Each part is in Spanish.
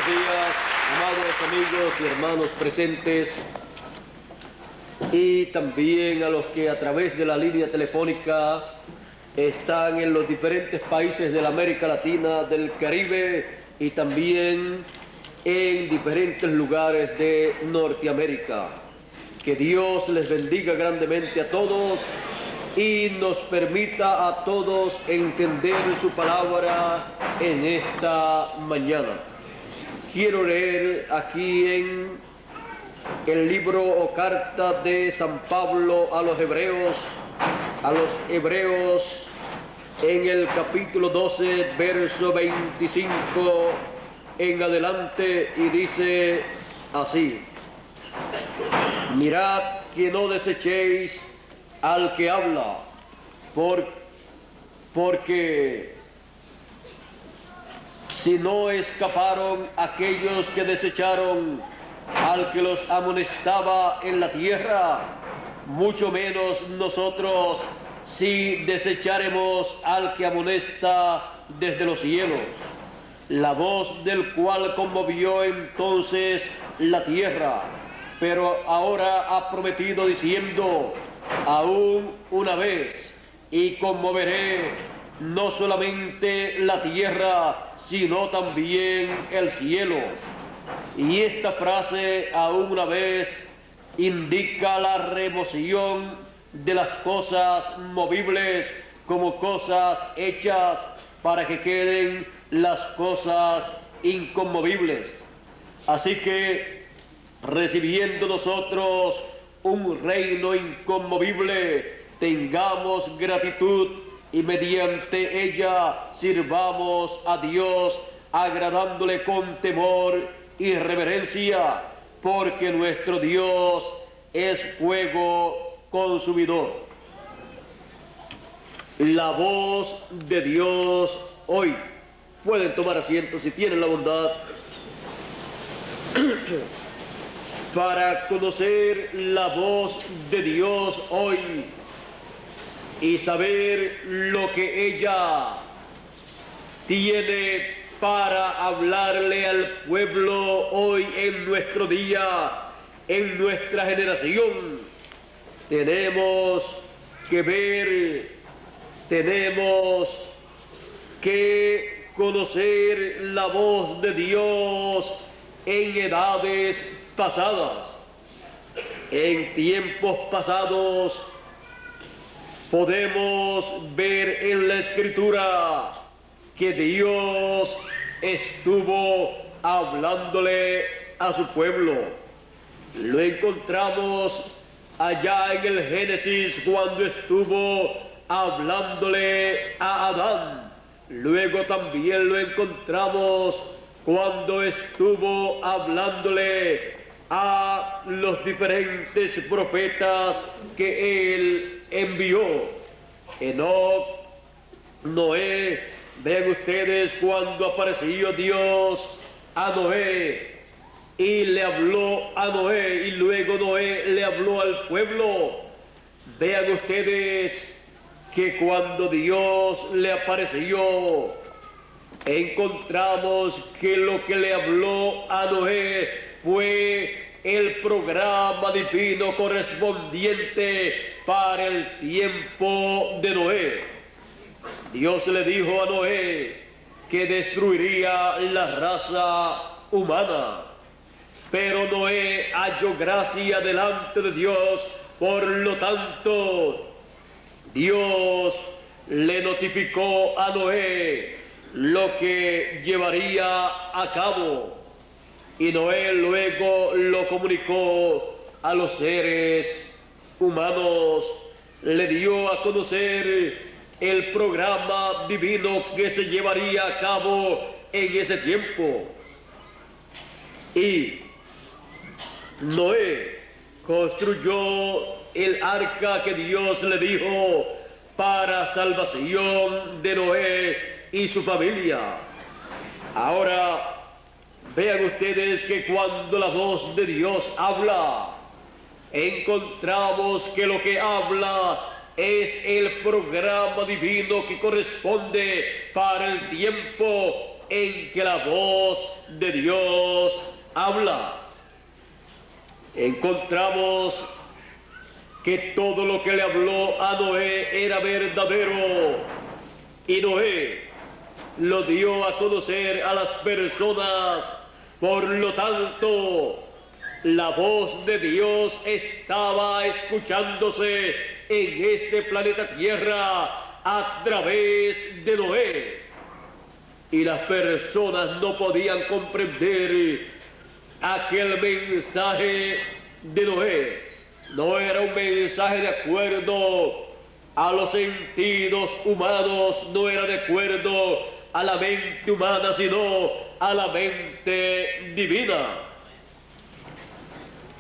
días, amados amigos y hermanos presentes, y también a los que a través de la línea telefónica están en los diferentes países de la América Latina, del Caribe y también en diferentes lugares de Norteamérica. Que Dios les bendiga grandemente a todos y nos permita a todos entender su palabra en esta mañana. Quiero leer aquí en el libro o carta de San Pablo a los Hebreos en el capítulo 12, verso 25 en adelante, y dice así: mirad que no desechéis al que habla, porque si no escaparon aquellos que desecharon al que los amonestaba en la tierra, mucho menos nosotros si desecharemos al que amonesta desde los cielos, la voz del cual conmovió entonces la tierra, pero ahora ha prometido diciendo: aún una vez, y conmoveré no solamente la tierra, sino también el cielo. Y esta frase, aún una vez, indica la remoción de las cosas movibles como cosas hechas para que queden las cosas inconmovibles. Así que, recibiendo nosotros un reino inconmovible, tengamos gratitud y mediante ella sirvamos a Dios, agradándole con temor y reverencia, porque nuestro Dios es fuego consumidor. La voz de Dios hoy. Pueden tomar asiento si tienen la bondad. Para conocer la voz de Dios hoy y saber lo que ella tiene para hablarle al pueblo hoy en nuestro día, en nuestra generación, tenemos que ver, tenemos que conocer la voz de Dios en edades pasadas. En tiempos pasados podemos ver en la Escritura que Dios estuvo hablándole a su pueblo. Lo encontramos allá en el Génesis cuando estuvo hablándole a Adán. Luego también lo encontramos cuando estuvo hablándole a los diferentes profetas que él envió. Enoc, Noé. Vean ustedes cuando apareció Dios a Noé y le habló a Noé, y luego Noé le habló al pueblo. Vean ustedes que cuando Dios le apareció, encontramos que lo que le habló a Noé fue el programa divino correspondiente para el tiempo de Noé. Dios le dijo a Noé que destruiría la raza humana, pero Noé halló gracia delante de Dios. Por lo tanto, Dios le notificó a Noé lo que llevaría a cabo, y Noé luego lo comunicó a los seres humanos. Le dio a conocer el programa divino que se llevaría a cabo en ese tiempo. Y Noé construyó el arca que Dios le dijo para salvación de Noé y su familia. Ahora, vean ustedes que cuando la voz de Dios habla, encontramos que lo que habla es el programa divino que corresponde para el tiempo en que la voz de Dios habla. Encontramos que todo lo que le habló a Noé era verdadero, y Noé lo dio a conocer a las personas. Por lo tanto, la voz de Dios estaba escuchándose en este planeta Tierra a través de Noé. Y las personas no podían comprender aquel mensaje de Noé. No era un mensaje de acuerdo a los sentidos humanos, no era de acuerdo a la mente humana, sino a la mente divina.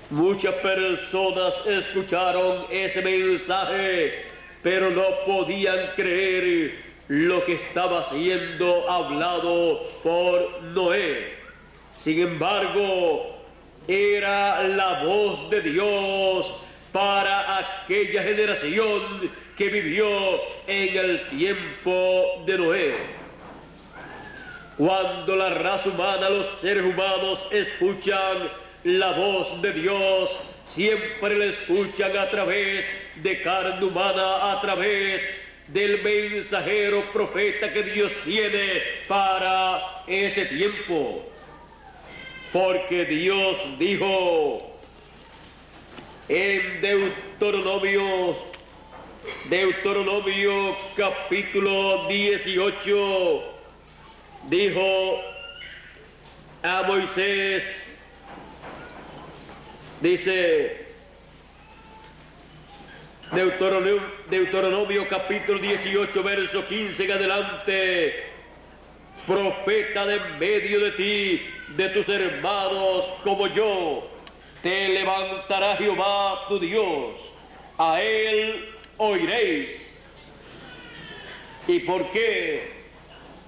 Muchas personas escucharon ese mensaje, pero no podían creer lo que estaba siendo hablado por Noé. Sin embargo, era la voz de Dios para aquella generación que vivió en el tiempo de Noé. Cuando la raza humana, los seres humanos escuchan la voz de Dios, siempre la escuchan a través de carne humana, a través del mensajero profeta que Dios tiene para ese tiempo. Porque Dios dijo en Deuteronomio capítulo 18, dijo a Moisés, dice Deuteronomio capítulo 18, verso 15 en adelante: profeta de en medio de ti, de tus hermanos como yo, te levantará Jehová tu Dios, a él oiréis. ¿Y por qué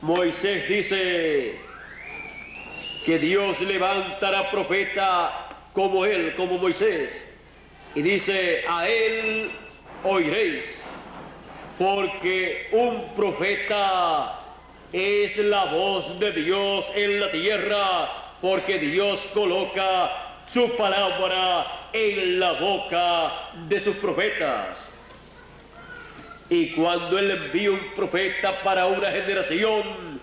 Moisés dice que Dios levantará profeta como él, como Moisés? Y dice, a él oiréis, porque un profeta es la voz de Dios en la tierra, porque Dios coloca su palabra en la boca de sus profetas. Y cuando Él envía un profeta para una generación,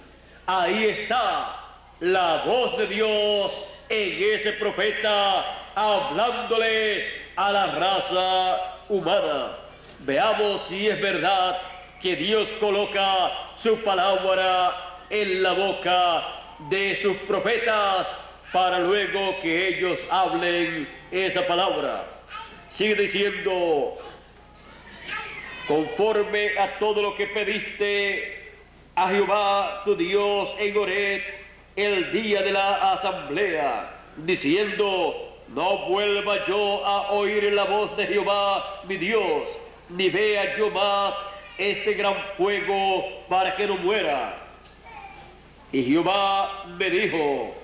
ahí está la voz de Dios en ese profeta, hablándole a la raza humana. Veamos si es verdad que Dios coloca su palabra en la boca de sus profetas para luego que ellos hablen esa palabra. Sigue diciendo, conforme a todo lo que pediste a Jehová tu Dios en Horeb el día de la asamblea, diciendo, no vuelva yo a oír la voz de Jehová mi Dios, ni vea yo más este gran fuego para que no muera. Y Jehová me dijo,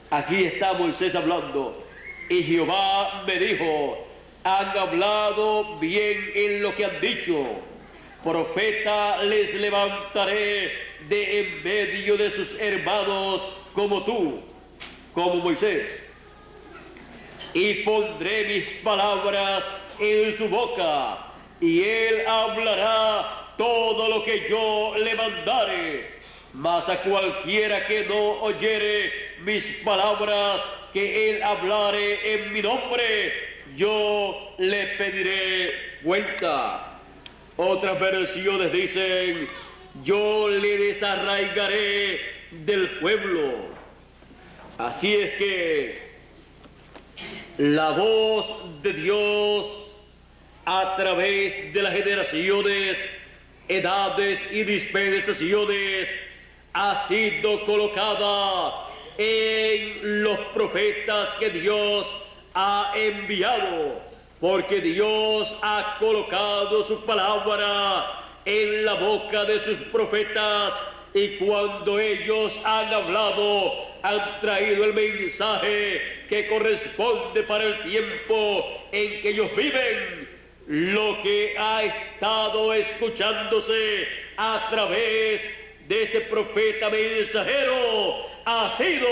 aquí está Moisés hablando, y Jehová me dijo, han hablado bien en lo que han dicho, profeta les levantaré de en medio de sus hermanos como tú, como Moisés, y pondré mis palabras en su boca, y él hablará todo lo que yo le mandare. Mas a cualquiera que no oyere mis palabras, que él hablare en mi nombre, yo le pediré cuenta. Otras versiones dicen, yo le desarraigaré del pueblo. Así es que la voz de Dios a través de las generaciones, edades y dispensaciones ha sido colocada en los profetas que Dios ha enviado, porque Dios ha colocado su palabra en la boca de sus profetas, y cuando ellos han hablado, han traído el mensaje que corresponde para el tiempo en que ellos viven, lo que ha estado escuchándose a través de ese profeta mensajero ha sido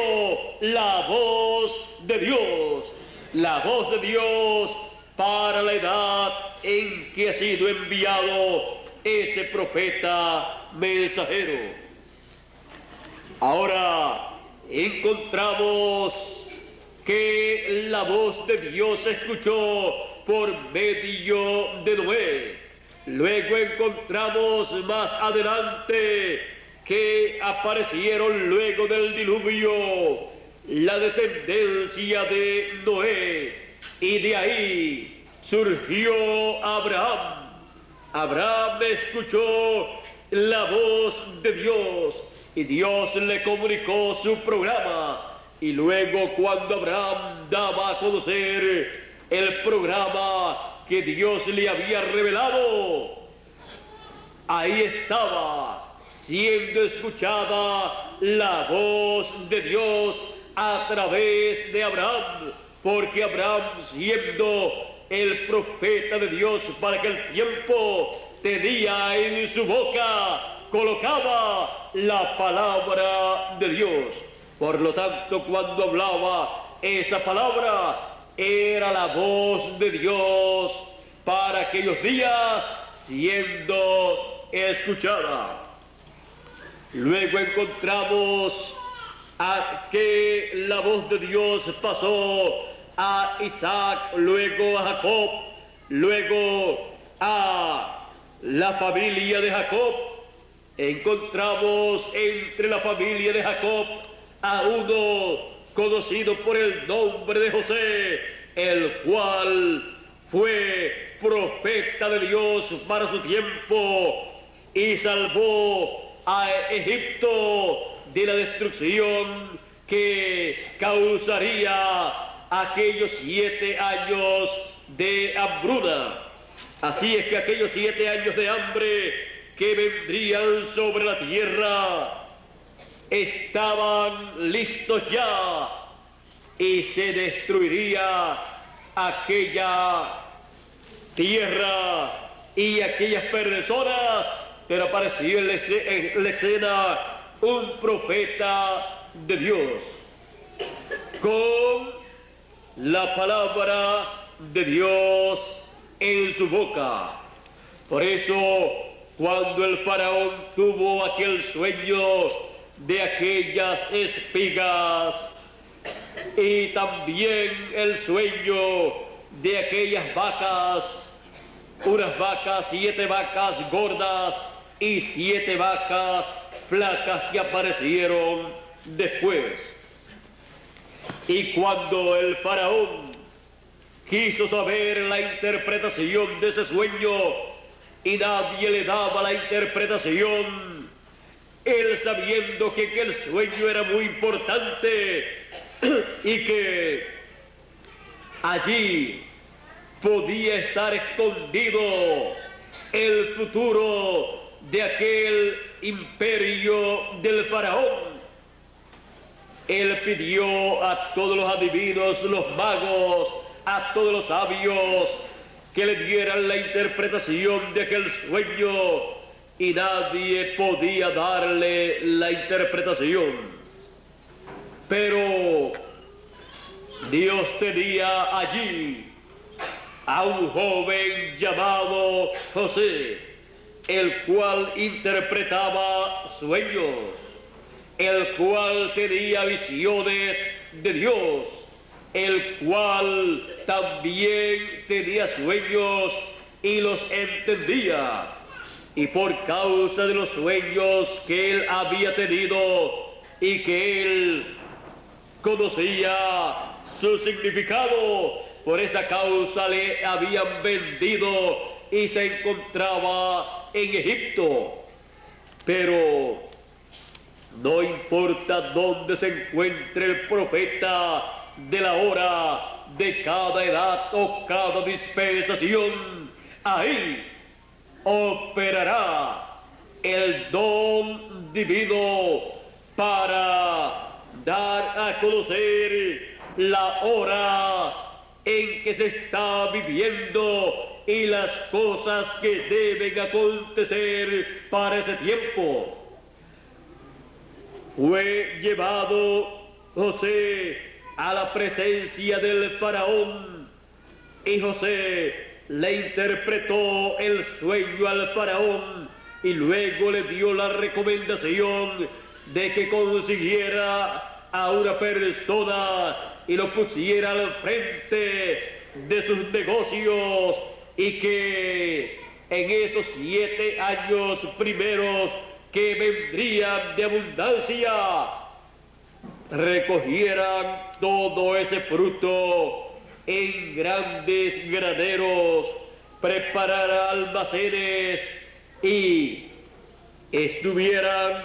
la voz de Dios. La voz de Dios para la edad en que ha sido enviado ese profeta mensajero. Ahora encontramos que la voz de Dios se escuchó por medio de Noé. Luego encontramos más adelante que aparecieron luego del diluvio la descendencia de Noé, y de ahí surgió Abraham. Abraham escuchó la voz de Dios y Dios le comunicó su programa, y luego cuando Abraham daba a conocer el programa que Dios le había revelado, ahí estaba siendo escuchada la voz de Dios a través de Abraham, porque Abraham, siendo el profeta de Dios para aquel tiempo, tenía en su boca colocada la palabra de Dios. Por lo tanto, cuando hablaba esa palabra, era la voz de Dios para aquellos días siendo escuchada. Luego encontramos a que la voz de Dios pasó a Isaac, luego a Jacob, luego a la familia de Jacob. Encontramos entre la familia de Jacob a uno conocido por el nombre de José, el cual fue profeta de Dios para su tiempo y salvó a Egipto de la destrucción que causaría aquellos 7 años de hambruna. Así es que aquellos 7 años de hambre que vendrían sobre la tierra estaban listos ya, y se destruiría aquella tierra y aquellas personas. Pero apareció en la escena un profeta de Dios con la palabra de Dios en su boca. Por eso, cuando el faraón tuvo aquel sueño de aquellas espigas y también el sueño de aquellas vacas, unas vacas, 7 vacas gordas y 7 vacas flacas que aparecieron después. Y cuando el faraón quiso saber la interpretación de ese sueño y nadie le daba la interpretación, él, sabiendo que aquel sueño era muy importante y que allí podía estar escondido el futuro de aquel imperio del faraón, él pidió a todos los adivinos, los magos, a todos los sabios que le dieran la interpretación de aquel sueño, y nadie podía darle la interpretación. Pero Dios tenía allí a un joven llamado José, el cual interpretaba sueños, el cual tenía visiones de Dios, el cual también tenía sueños y los entendía. Y por causa de los sueños que él había tenido y que él conocía su significado, por esa causa le habían vendido y se encontraba en Egipto. Pero no importa dónde se encuentre el profeta de la hora, de cada edad o cada dispensación, ahí operará el don divino para dar a conocer la hora en que se está viviendo y las cosas que deben acontecer para ese tiempo. Fue llevado José a la presencia del faraón y José le interpretó el sueño al faraón y luego le dio la recomendación de que consiguiera a una persona y lo pusiera al frente de sus negocios y que en esos 7 años primeros que vendrían de abundancia recogieran todo ese fruto en grandes graneros, preparara almacenes y estuvieran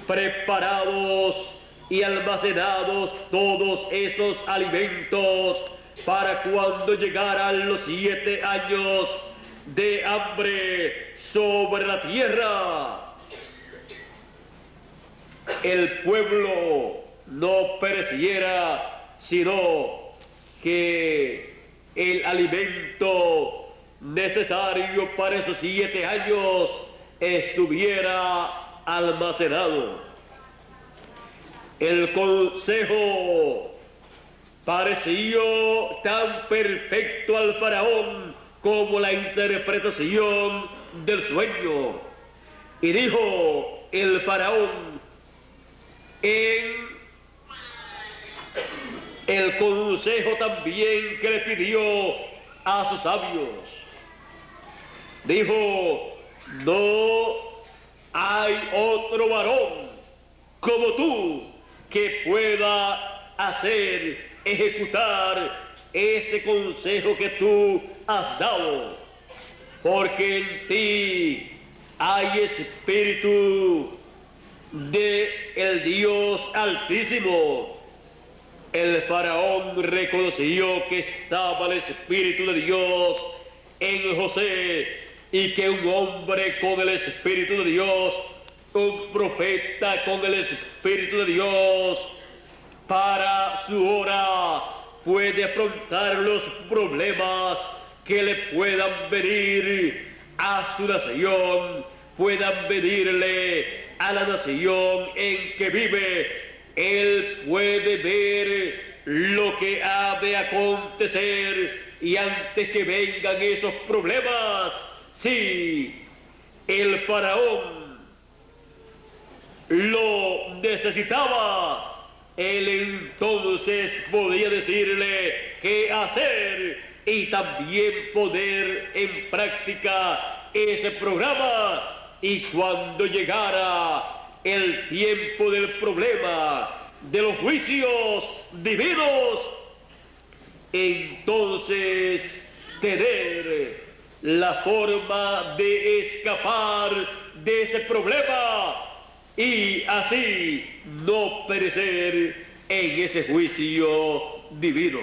preparados y almacenados todos esos alimentos para cuando llegaran los 7 años de hambre sobre la tierra, el pueblo no pereciera, sino que el alimento necesario para esos 7 años estuviera almacenado. El consejo pareció tan perfecto al faraón como la interpretación del sueño. Y dijo el faraón en el consejo también que le pidió a sus sabios. Dijo: no hay otro varón como tú que pueda ejecutar ese consejo que tú has dado, porque en ti hay espíritu de el Dios Altísimo. El faraón reconoció que estaba el espíritu de Dios en José y que un hombre con el espíritu de Dios, un profeta con el espíritu de Dios, para su hora puede afrontar los problemas que le puedan venir a su nación, puedan venirle a la nación en que vive. Él puede ver lo que ha de acontecer y antes que vengan esos problemas, sí, el faraón lo necesitaba, él entonces podía decirle qué hacer y también poner en práctica ese programa, y cuando llegara el tiempo del problema, de los juicios divinos, entonces tener la forma de escapar de ese problema y así no perecer en ese juicio divino.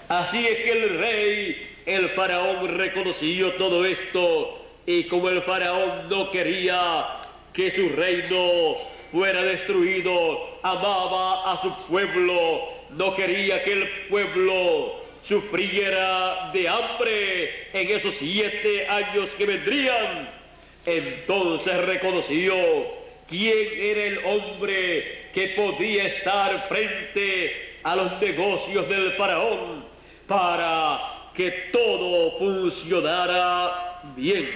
Así es que el rey, el faraón, reconoció todo esto, y como el faraón no quería que su reino fuera destruido, amaba a su pueblo, no quería que el pueblo sufriera de hambre en esos 7 años que vendrían. Entonces reconoció quién era el hombre que podía estar frente a los negocios del faraón para que todo funcionara bien.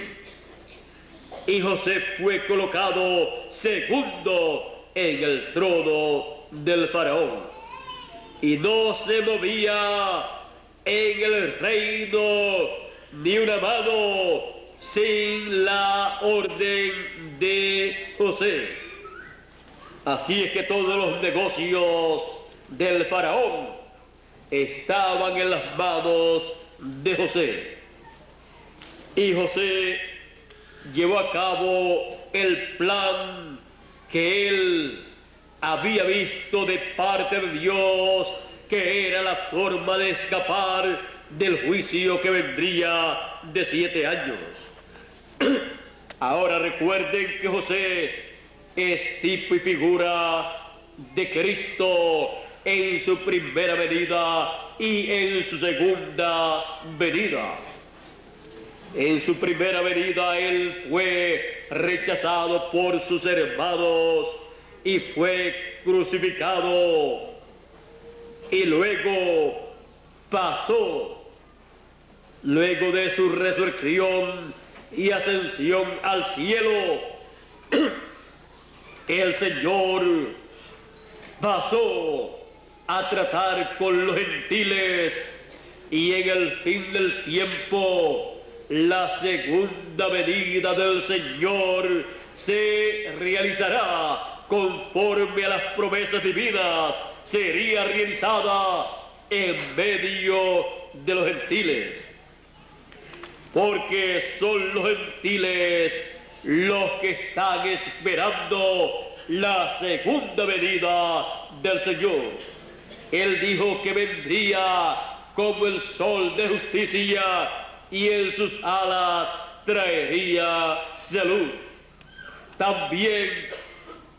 Y José fue colocado segundo en el trono del faraón. Y no se movía en el reino ni una mano sin la orden de José. Así es que todos los negocios del faraón estaban en las manos de José. Y José llevó a cabo el plan que él había visto de parte de Dios, que era la forma de escapar del juicio que vendría de 7 años. Ahora recuerden que José es tipo y figura de Cristo en su primera venida y en su segunda venida. En su primera venida él fue rechazado por sus hermanos y fue crucificado. Y luego pasó, luego de su resurrección y ascensión al cielo, el Señor pasó a tratar con los gentiles, y en el fin del tiempo la segunda venida del Señor se realizará conforme a las promesas divinas. Sería realizada en medio de los gentiles, porque son los gentiles los que están esperando la segunda venida del Señor. Él dijo que vendría como el sol de justicia y en sus alas traería salud. También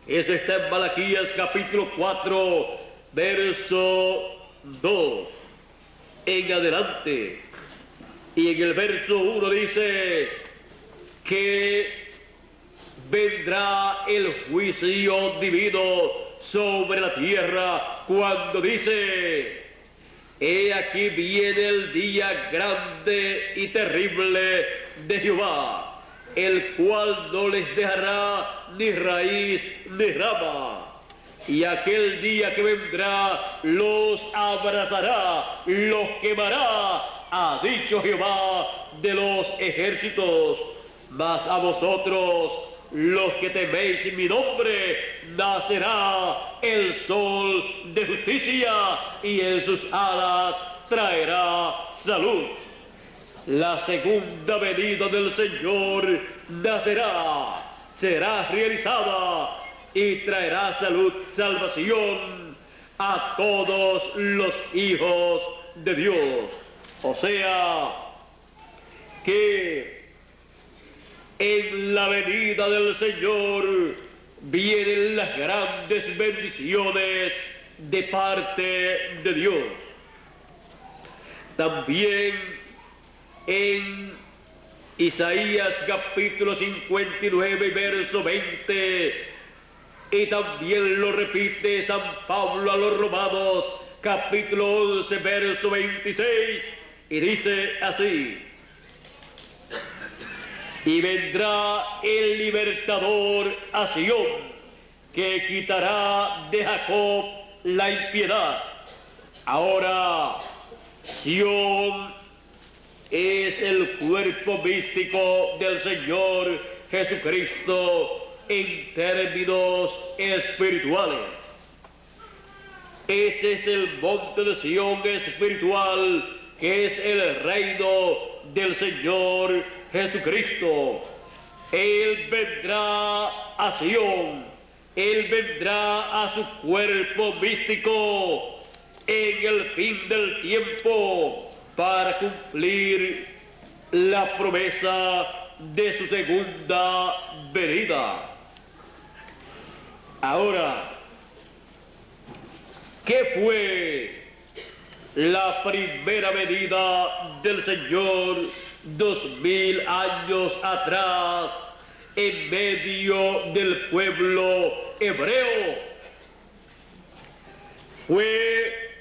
eso está en Malaquías capítulo 4, verso 2 en adelante. Y en el verso 1 dice que vendrá el juicio divino sobre la tierra cuando dice: he aquí viene el día grande y terrible de Jehová, el cual no les dejará ni raíz ni rama. Y aquel día que vendrá los abrazará, los quemará, ha dicho Jehová de los ejércitos. Mas a vosotros, los que teméis mi nombre, nacerá el sol de justicia y en sus alas traerá salud. La segunda venida del Señor nacerá, será realizada y traerá salud, salvación a todos los hijos de Dios. O sea, que en la venida del Señor vienen las grandes bendiciones de parte de Dios. También en Isaías capítulo 59, verso 20, y también lo repite San Pablo a los Romanos capítulo 11, verso 26, y dice así: y vendrá el libertador a Sión, que quitará de Jacob la impiedad. Ahora, Sión es el cuerpo místico del Señor Jesucristo en términos espirituales. Ese es el monte de Sión espiritual, que es el reino del Señor Jesucristo. Él vendrá a Sión, Él vendrá a su cuerpo místico en el fin del tiempo para cumplir la promesa de su segunda venida. Ahora, ¿qué fue la primera venida del Señor 2000 años atrás en medio del pueblo hebreo? Fue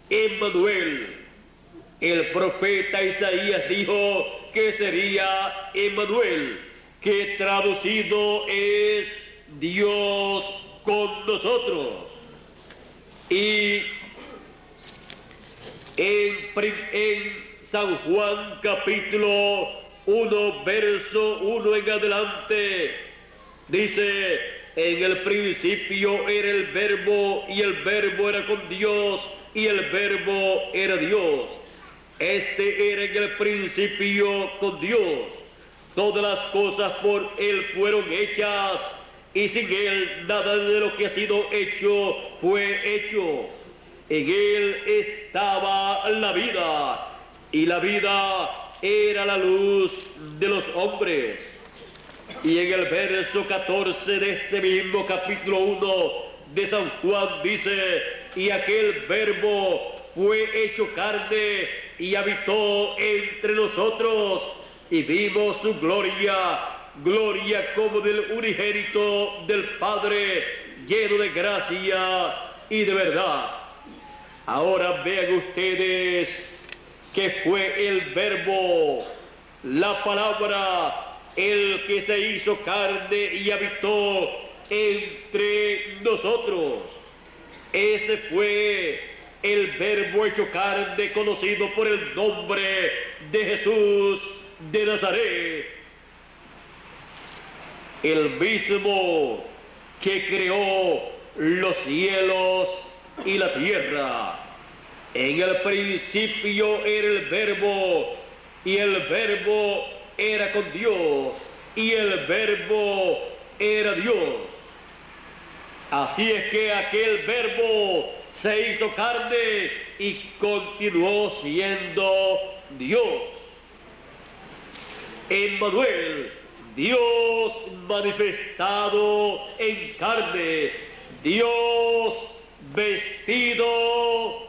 Emmanuel. El profeta Isaías dijo que sería Emmanuel, que traducido es Dios con nosotros. Y en San Juan capítulo 1, verso 1 en adelante, dice: en el principio era el Verbo, y el Verbo era con Dios, y el Verbo era Dios. Este era en el principio con Dios. Todas las cosas por Él fueron hechas, y sin Él nada de lo que ha sido hecho fue hecho. En Él estaba la vida, y la vida era la luz de los hombres. Y en el verso 14 de este mismo capítulo 1 de San Juan dice: y aquel Verbo fue hecho carne y habitó entre nosotros, y vimos su gloria, gloria como del unigénito del Padre, lleno de gracia y de verdad. Ahora vean ustedes que fue el Verbo, la palabra, el que se hizo carne y habitó entre nosotros. Ese fue el Verbo hecho carne, conocido por el nombre de Jesús de Nazaret. El mismo que creó los cielos y la tierra. En el principio era el Verbo, y el Verbo era con Dios, y el Verbo era Dios. Así es que aquel Verbo se hizo carne y continuó siendo Dios. Emmanuel, Dios manifestado en carne, Dios vestido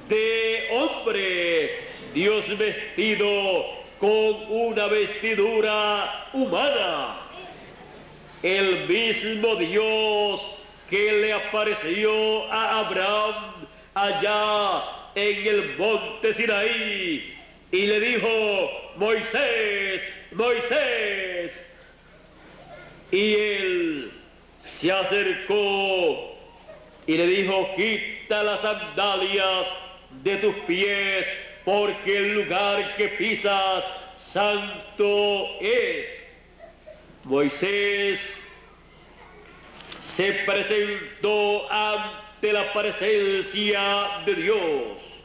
de hombre, Dios vestido con una vestidura humana. El mismo Dios que le apareció a Abraham allá en el monte Sinaí y le dijo: Moisés, Moisés. Y él se acercó y le dijo: quita las sandalias de tus pies, porque el lugar que pisas santo es. Moisés se presentó ante la presencia de Dios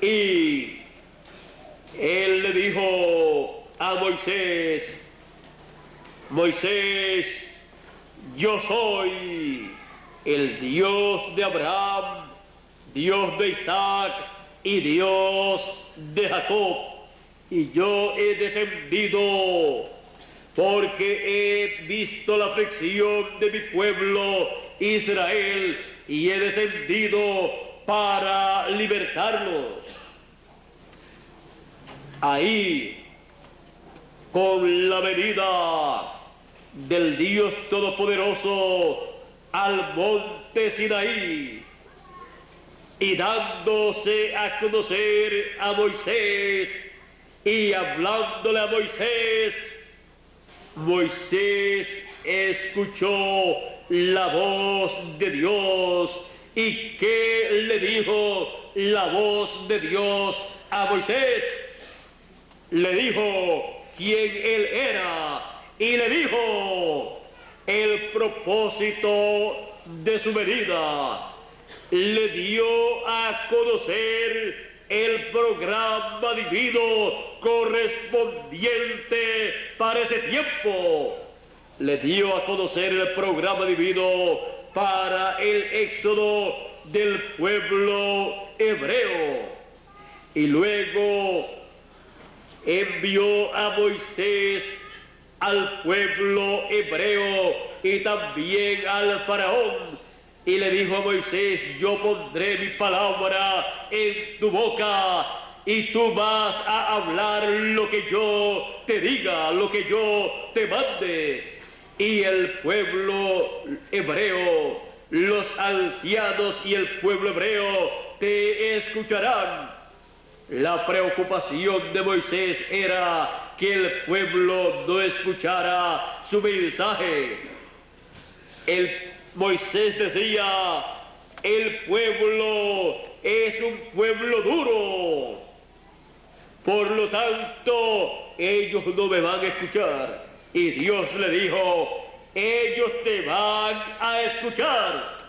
y él le dijo a Moisés: Moisés, yo soy el Dios de Abraham, Dios de Isaac y Dios de Jacob, y yo he descendido porque he visto la aflicción de mi pueblo Israel y he descendido para libertarlos. Ahí, con la venida del Dios Todopoderoso al monte Sinaí y dándose a conocer a Moisés y hablándole a Moisés, Moisés escuchó la voz de Dios. ¿Y qué le dijo la voz de Dios a Moisés? Le dijo quién él era y le dijo el propósito de su venida. Le dio a conocer el programa divino correspondiente para ese tiempo. Le dio a conocer el programa divino para el éxodo del pueblo hebreo. Y luego envió a Moisés al pueblo hebreo y también al faraón. Y le dijo a Moisés: yo pondré mi palabra en tu boca y tú vas a hablar lo que yo te diga, lo que yo te mande. Y el pueblo hebreo, los ancianos y el pueblo hebreo te escucharán. La preocupación de Moisés era que el pueblo no escuchara su mensaje. Moisés decía: el pueblo es un pueblo duro, por lo tanto ellos no me van a escuchar. Y Dios le dijo: ellos te van a escuchar.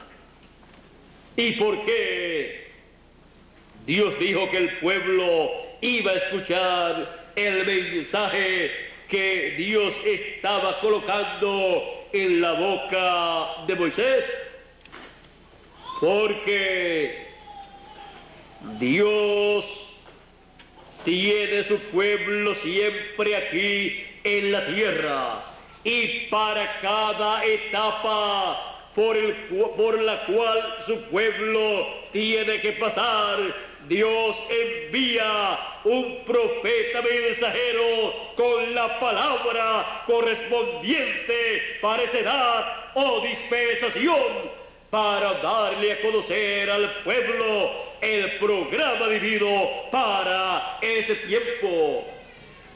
¿Y por qué? Dios dijo que el pueblo iba a escuchar el mensaje que Dios estaba colocando en la boca de Moisés, porque Dios tiene su pueblo siempre aquí en la tierra, y para cada etapa por la cual su pueblo tiene que pasar, Dios envía un profeta mensajero con la palabra correspondiente para esa edad o dispensación, para darle a conocer al pueblo el programa divino para ese tiempo.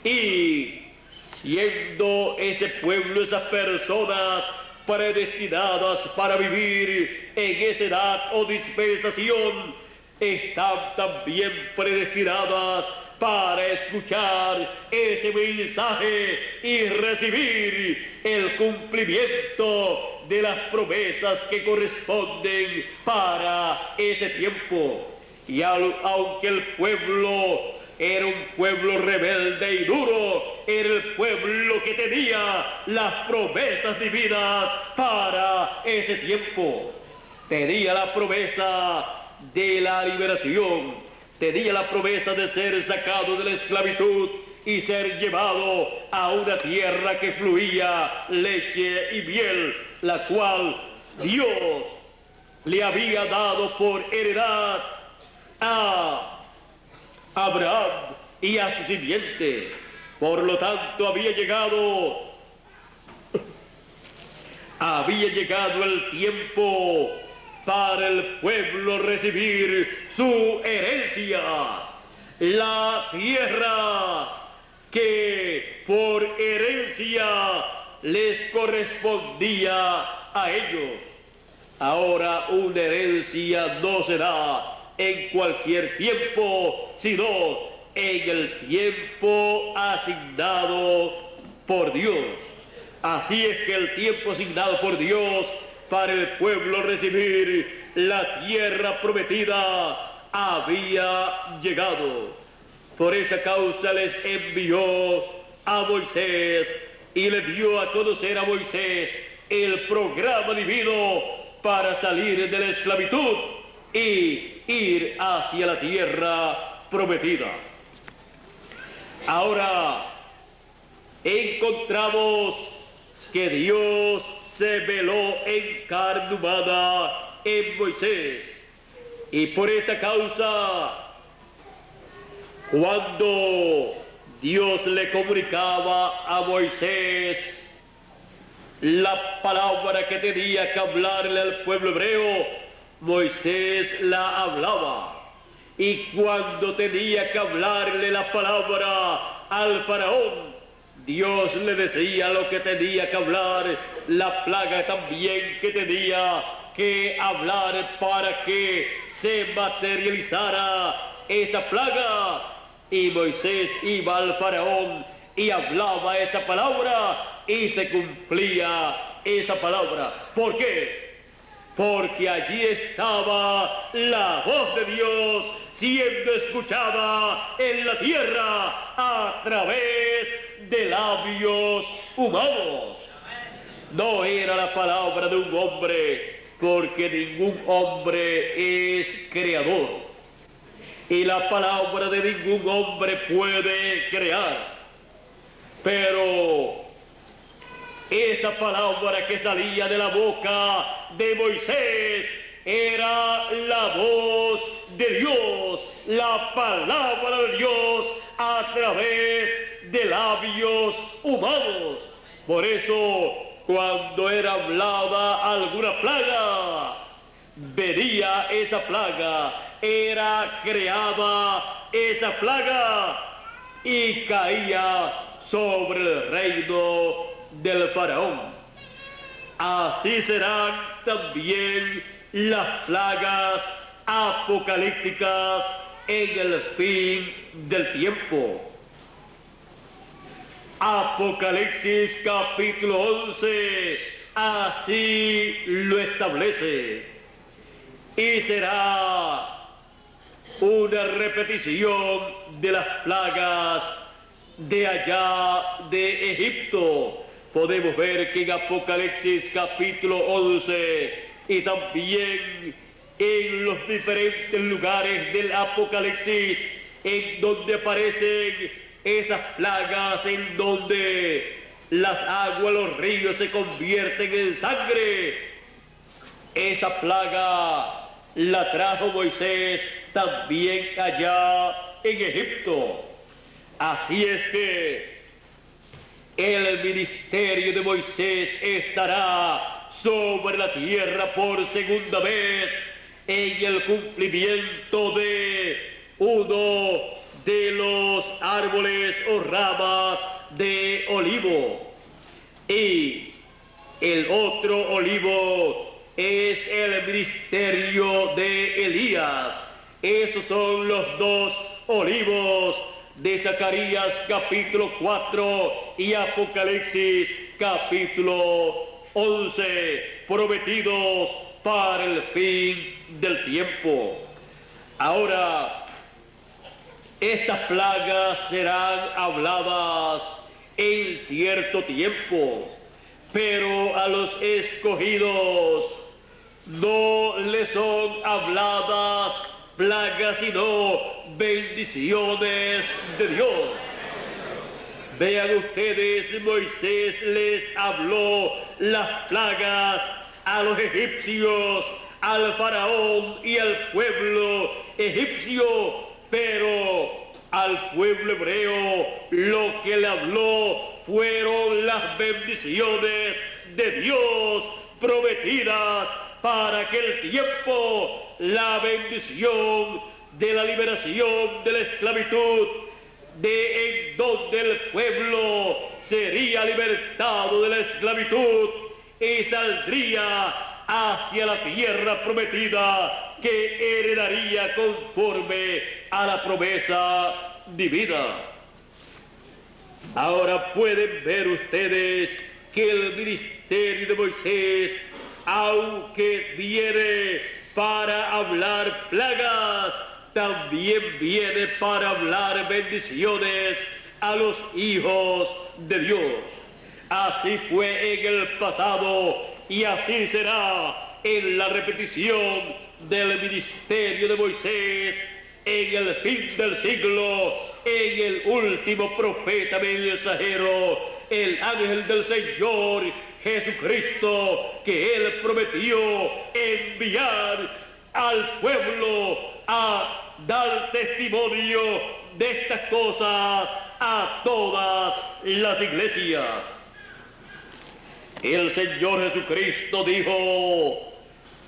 Y siendo ese pueblo, esas personas predestinadas para vivir en esa edad o dispensación, están también predestinadas para escuchar ese mensaje y recibir el cumplimiento de las promesas que corresponden para ese tiempo. Y aunque el pueblo era un pueblo rebelde y duro, era el pueblo que tenía las promesas divinas para ese tiempo. Tenía la promesa de la liberación, tenía la promesa de ser sacado de la esclavitud y ser llevado a una tierra que fluía leche y miel, la cual Dios le había dado por heredad a Abraham y a su simiente. Por lo tanto, había llegado el tiempo para el pueblo recibir su herencia, la tierra que por herencia les correspondía a ellos. Ahora una herencia no se da en cualquier tiempo, sino en el tiempo asignado por Dios. Así es que el tiempo asignado por Dios para el pueblo recibir la tierra prometida había llegado. Por esa causa les envió a Moisés y le dio a conocer a Moisés el programa divino para salir de la esclavitud y ir hacia la tierra prometida. Ahora encontramos que Dios se veló en carne humana en Moisés, y por esa causa, cuando Dios le comunicaba a Moisés la palabra que tenía que hablarle al pueblo hebreo, Moisés la hablaba. Y cuando tenía que hablarle la palabra al faraón, Dios le decía lo que tenía que hablar, la plaga también que tenía que hablar para que se materializara esa plaga. Y Moisés iba al faraón y hablaba esa palabra y se cumplía esa palabra. ¿Por qué? Porque allí estaba la voz de Dios siendo escuchada en la tierra a través de labios humanos. No era la palabra de un hombre, porque ningún hombre es creador. Y la palabra de ningún hombre puede crear. Pero esa palabra que salía de la boca de Moisés era la voz de Dios, la palabra de Dios a través de labios humanos. Por eso, cuando era hablada alguna plaga, venía esa plaga, era creada esa plaga y caía sobre el reino del faraón. Así serán también las plagas apocalípticas en el fin del tiempo. Apocalipsis capítulo 11 así lo establece, y será una repetición de las plagas de allá de Egipto. Podemos ver que en Apocalipsis capítulo 11 y también en los diferentes lugares del Apocalipsis en donde aparecen esas plagas, en donde las aguas, los ríos se convierten en sangre, esa plaga la trajo Moisés también allá en Egipto. Así es que el ministerio de Moisés estará sobre la tierra por segunda vez en el cumplimiento de uno de los árboles o ramas de olivo. Y el otro olivo es el ministerio de Elías. Esos son los dos olivos de Zacarías capítulo 4 y Apocalipsis capítulo 11, prometidos para el fin del tiempo. Ahora, estas plagas serán habladas en cierto tiempo, pero a los escogidos no les son habladas plagas, sino bendiciones de Dios. Vean ustedes, Moisés les habló las plagas a los egipcios, al faraón y al pueblo egipcio, pero al pueblo hebreo lo que le habló fueron las bendiciones de Dios prometidas para aquel tiempo, la bendición de la liberación de la esclavitud, de en donde el pueblo sería libertado de la esclavitud y saldría hacia la tierra prometida que heredaría conforme a la promesa divina. Ahora pueden ver ustedes que el ministerio de Moisés, aunque viene para hablar plagas, también viene para hablar bendiciones a los hijos de Dios. Así fue en el pasado y así será en la repetición del ministerio de Moisés en el fin del siglo, en el último profeta mensajero, el ángel del Señor Jesucristo, que Él prometió enviar al pueblo a dar testimonio de estas cosas a todas las iglesias. El Señor Jesucristo dijo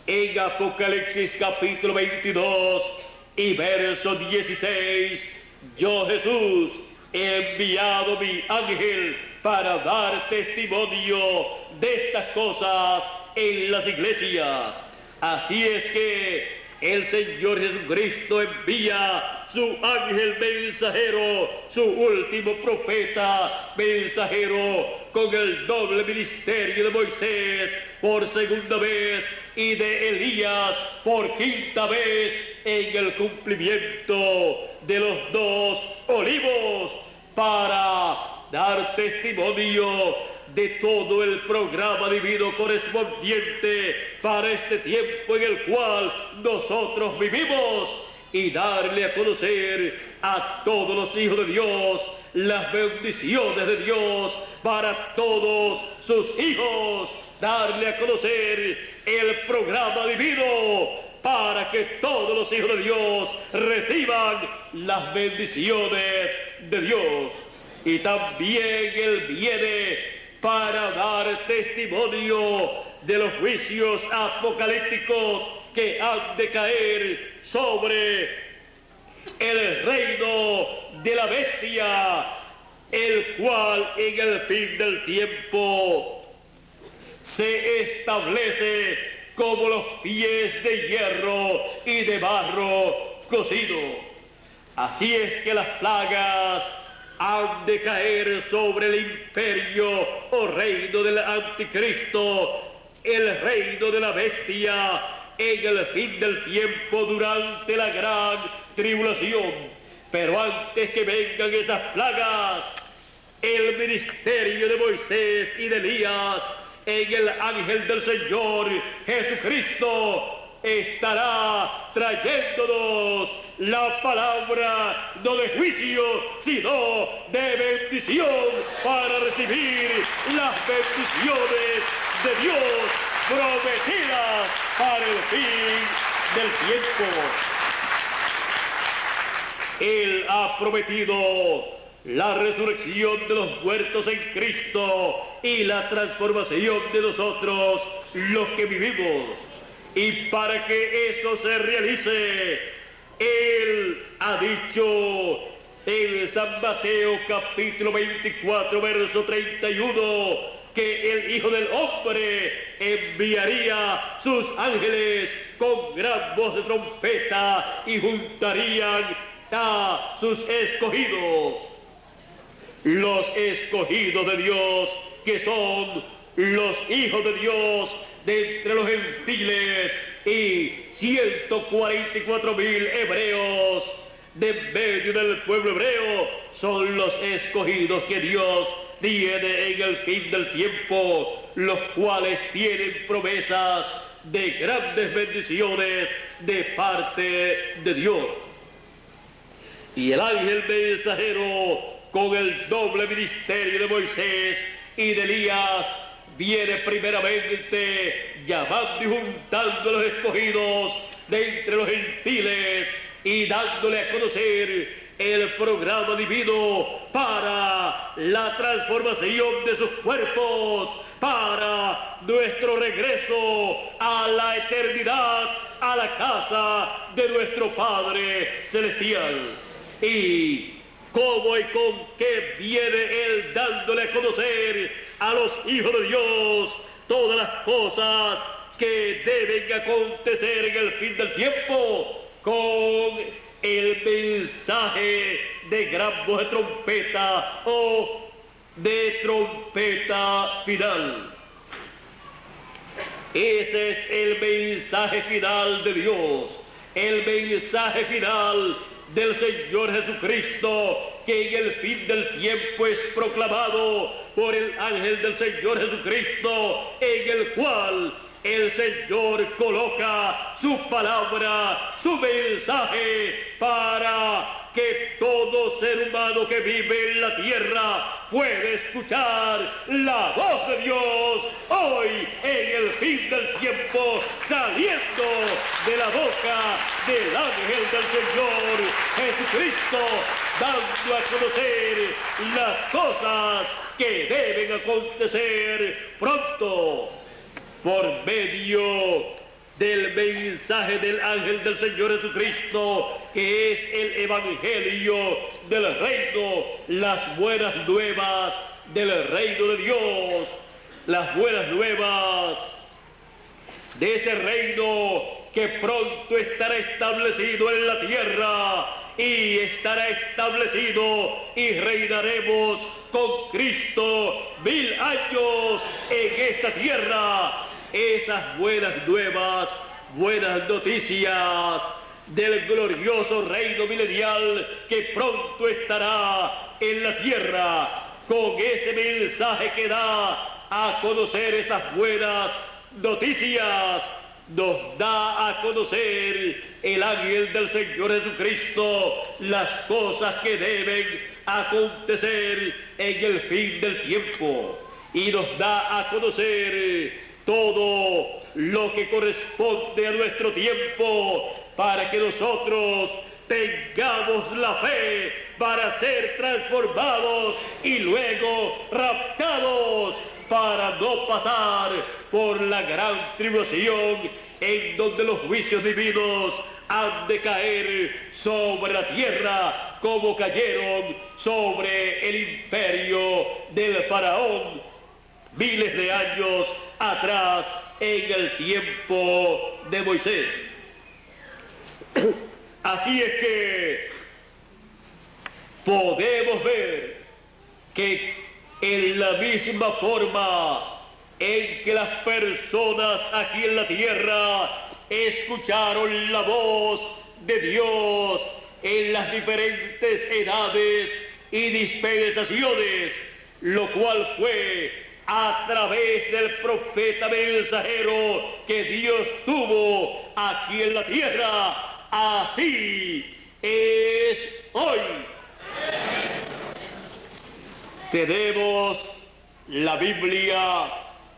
en Apocalipsis capítulo 22 y verso 16, yo Jesús he enviado mi ángel para dar testimonio de estas cosas en las iglesias. Así es que el Señor Jesucristo envía su ángel mensajero, su último profeta mensajero, con el doble ministerio de Moisés por segunda vez y de Elías por quinta vez en el cumplimiento de los dos olivos, para dar testimonio de todo el programa divino correspondiente para este tiempo en el cual nosotros vivimos, y darle a conocer a todos los hijos de Dios las bendiciones de Dios para todos sus hijos, darle a conocer el programa divino para que todos los hijos de Dios reciban las bendiciones de Dios. Y también Él viene para dar testimonio de los juicios apocalípticos que han de caer sobre el reino de la bestia, el cual en el fin del tiempo se establece como los pies de hierro y de barro cocido. Así es que las plagas han de caer sobre el imperio o reino del anticristo, el reino de la bestia, en el fin del tiempo durante la gran tribulación. Pero antes que vengan esas plagas, el ministerio de Moisés y de Elías en el ángel del Señor Jesucristo estará trayéndonos la palabra no de juicio, sino de bendición, para recibir las bendiciones de Dios prometidas para el fin del tiempo. Él ha prometido la resurrección de los muertos en Cristo y la transformación de nosotros, los que vivimos. Y para que eso se realice, Él ha dicho en San Mateo capítulo 24, verso 31, que el Hijo del Hombre enviaría sus ángeles con gran voz de trompeta y juntarían a sus escogidos. Los escogidos de Dios, que son los hijos de Dios de entre los gentiles, y 144,000 hebreos de medio del pueblo hebreo, son los escogidos que Dios tiene en el fin del tiempo, los cuales tienen promesas de grandes bendiciones de parte de Dios. Y el ángel mensajero, con el doble ministerio de Moisés y de Elías, viene primeramente llamando y juntando a los escogidos de entre los gentiles y dándole a conocer el programa divino para la transformación de sus cuerpos, para nuestro regreso a la eternidad, a la casa de nuestro Padre Celestial. Y cómo y con qué viene Él dándole a conocer a los hijos de Dios todas las cosas que deben acontecer en el fin del tiempo, con el mensaje de gran voz de trompeta o de trompeta final. Ese es el mensaje final de Dios, el mensaje final del Señor Jesucristo, que en el fin del tiempo es proclamado por el ángel del Señor Jesucristo, en el cual el Señor coloca su palabra, su mensaje, para que todo ser humano que vive en la tierra pueda escuchar la voz de Dios hoy en el fin del tiempo, saliendo de la boca del ángel del Señor Jesucristo, dando a conocer las cosas que deben acontecer pronto, por medio del mensaje del ángel del Señor Jesucristo, que es el evangelio del reino, las buenas nuevas del reino de Dios, las buenas nuevas de ese reino que pronto estará establecido en la tierra, y estará establecido y reinaremos con Cristo 1000 años en esta tierra. Esas buenas nuevas, buenas noticias del glorioso reino milenial que pronto estará en la tierra, con ese mensaje que da a conocer esas buenas noticias, nos da a conocer el ángel del Señor Jesucristo las cosas que deben acontecer en el fin del tiempo, y nos da a conocer todo lo que corresponde a nuestro tiempo, para que nosotros tengamos la fe para ser transformados y luego raptados, para no pasar por la gran tribulación en donde los juicios divinos han de caer sobre la tierra, como cayeron sobre el imperio del faraón miles de años atrás en el tiempo de Moisés. Así es que podemos ver que en la misma forma en que las personas aquí en la tierra escucharon la voz de Dios en las diferentes edades y dispensaciones, lo cual fue a través del profeta mensajero que Dios tuvo aquí en la tierra, así es hoy. Tenemos la Biblia,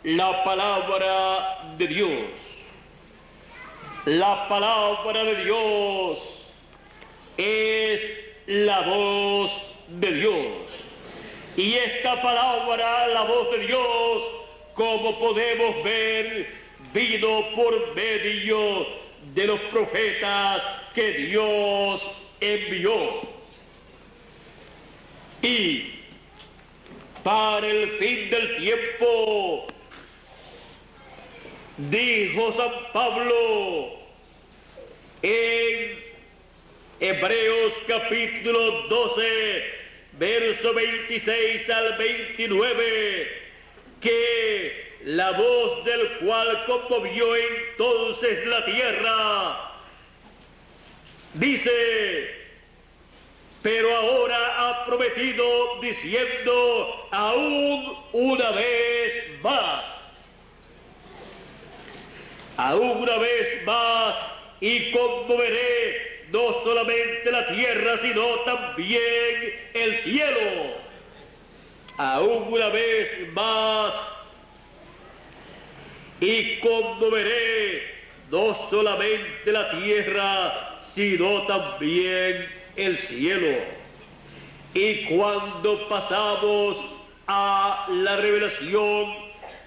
la palabra de Dios. La palabra de Dios es la voz de Dios. Y esta palabra, la voz de Dios, como podemos ver, vino por medio de los profetas que Dios envió. Y para el fin del tiempo, dijo San Pablo en Hebreos capítulo 12, verso 26 al 29, que la voz del cual conmovió entonces la tierra, dice: pero ahora ha prometido diciendo, aún una vez más, y conmoveré no solamente la tierra, sino también el cielo. Aún una vez más, y conmoveré no solamente la tierra, sino también el cielo. Y cuando pasamos a la revelación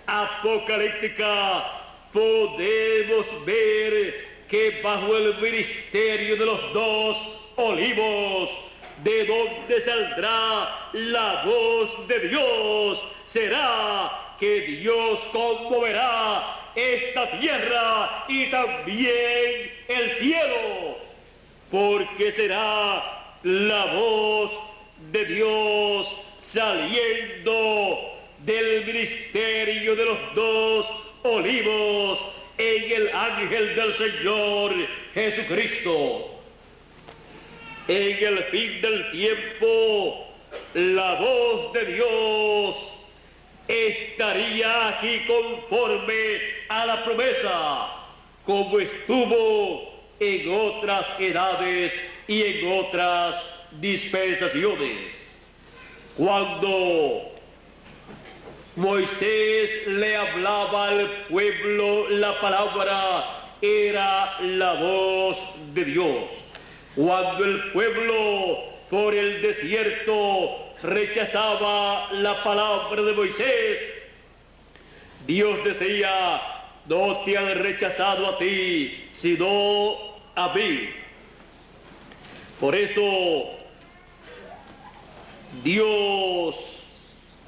apocalíptica, podemos ver que bajo el ministerio de los dos olivos, de donde saldrá la voz de Dios, será que Dios conmoverá esta tierra y también el cielo, porque será la voz de Dios saliendo del ministerio de los dos olivos en el ángel del Señor Jesucristo. En el fin del tiempo, la voz de Dios estaría aquí conforme a la promesa, como estuvo en otras edades y en otras dispensaciones. Cuando Moisés le hablaba al pueblo, la palabra era la voz de Dios. Cuando el pueblo por el desierto rechazaba la palabra de Moisés, Dios decía: no te han rechazado a ti, sino a mí. Por eso Dios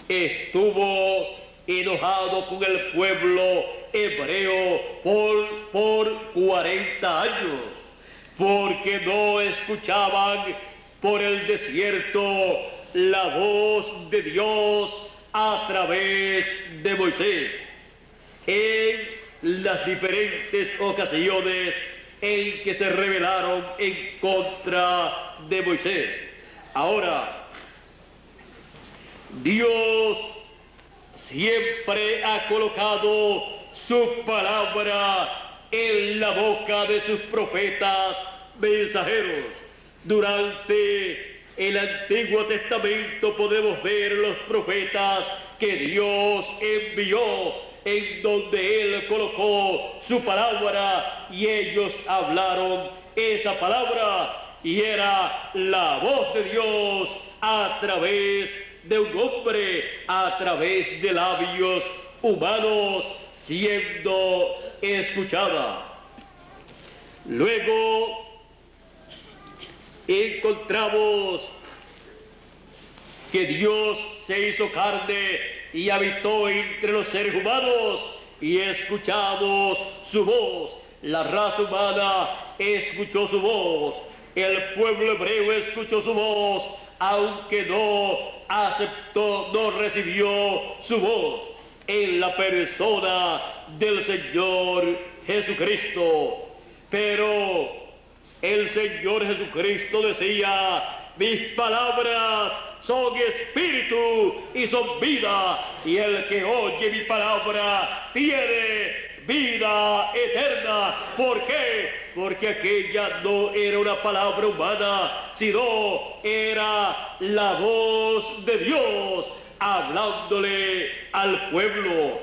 estuvo enojado con el pueblo hebreo por 40 años, porque no escuchaban por el desierto la voz de Dios a través de Moisés en las diferentes ocasiones en que se rebelaron en contra de Moisés. Ahora, Dios siempre ha colocado su palabra en la boca de sus profetas mensajeros. Durante el Antiguo Testamento podemos ver los profetas que Dios envió, en donde Él colocó su palabra y ellos hablaron esa palabra, y era la voz de Dios a través de un hombre, a través de labios humanos, siendo escuchada. Luego encontramos que Dios se hizo carne y habitó entre los seres humanos, y escuchamos su voz. La raza humana escuchó su voz, el pueblo hebreo escuchó su voz, aunque no aceptó, no recibió su voz en la persona del Señor Jesucristo. Pero el Señor Jesucristo decía: mis palabras son espíritu y son vida, y el que oye mi palabra tiene vida eterna. ¿Por qué? Porque aquella no era una palabra humana, sino era la voz de Dios hablándole al pueblo.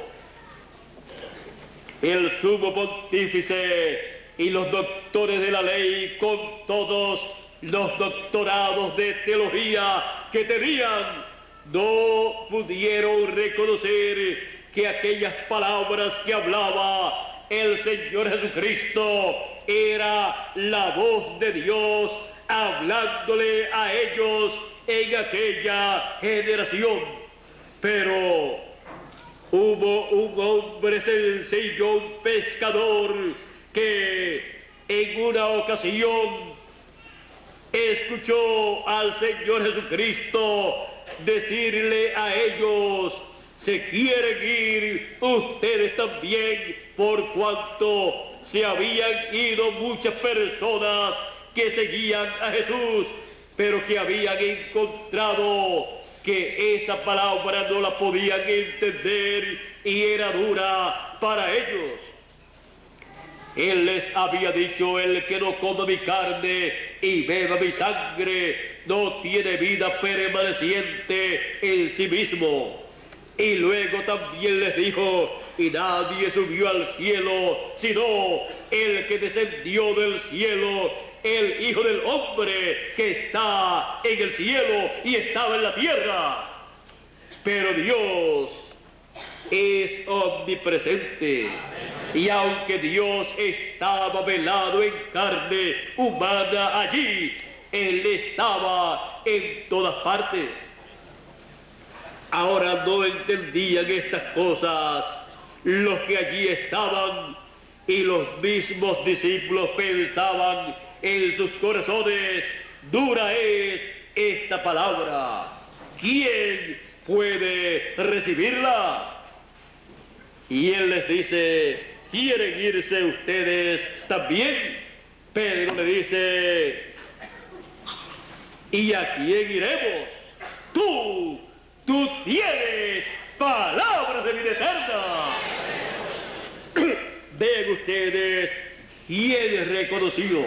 El sumo pontífice y los doctores de la ley, con todos los doctorados de teología, que tenían, no pudieron reconocer que aquellas palabras que hablaba el Señor Jesucristo era la voz de Dios hablándole a ellos en aquella generación. Pero hubo un hombre sencillo, un pescador, que en una ocasión escuchó al Señor Jesucristo decirle a ellos: ¿se quieren ir ustedes también? Por cuanto se habían ido muchas personas que seguían a Jesús, pero que habían encontrado que esa palabra no la podían entender y era dura para ellos. Él les había dicho: el que no coma mi carne y beba mi sangre no tiene vida permaneciente en sí mismo. Y luego también les dijo: y nadie subió al cielo sino el que descendió del cielo, el Hijo del Hombre que está en el cielo y estaba en la tierra. Pero Dios es omnipresente. Y aunque Dios estaba velado en carne humana allí, Él estaba en todas partes. Ahora no entendían estas cosas los que allí estaban, y los mismos discípulos pensaban en sus corazones: dura es esta palabra, ¿quién puede recibirla? Y Él les dice: ¿quieren irse ustedes también? Pedro le dice: ¿y a quién iremos? Tú tienes palabras de vida eterna. Ven ustedes, ¿quién reconoció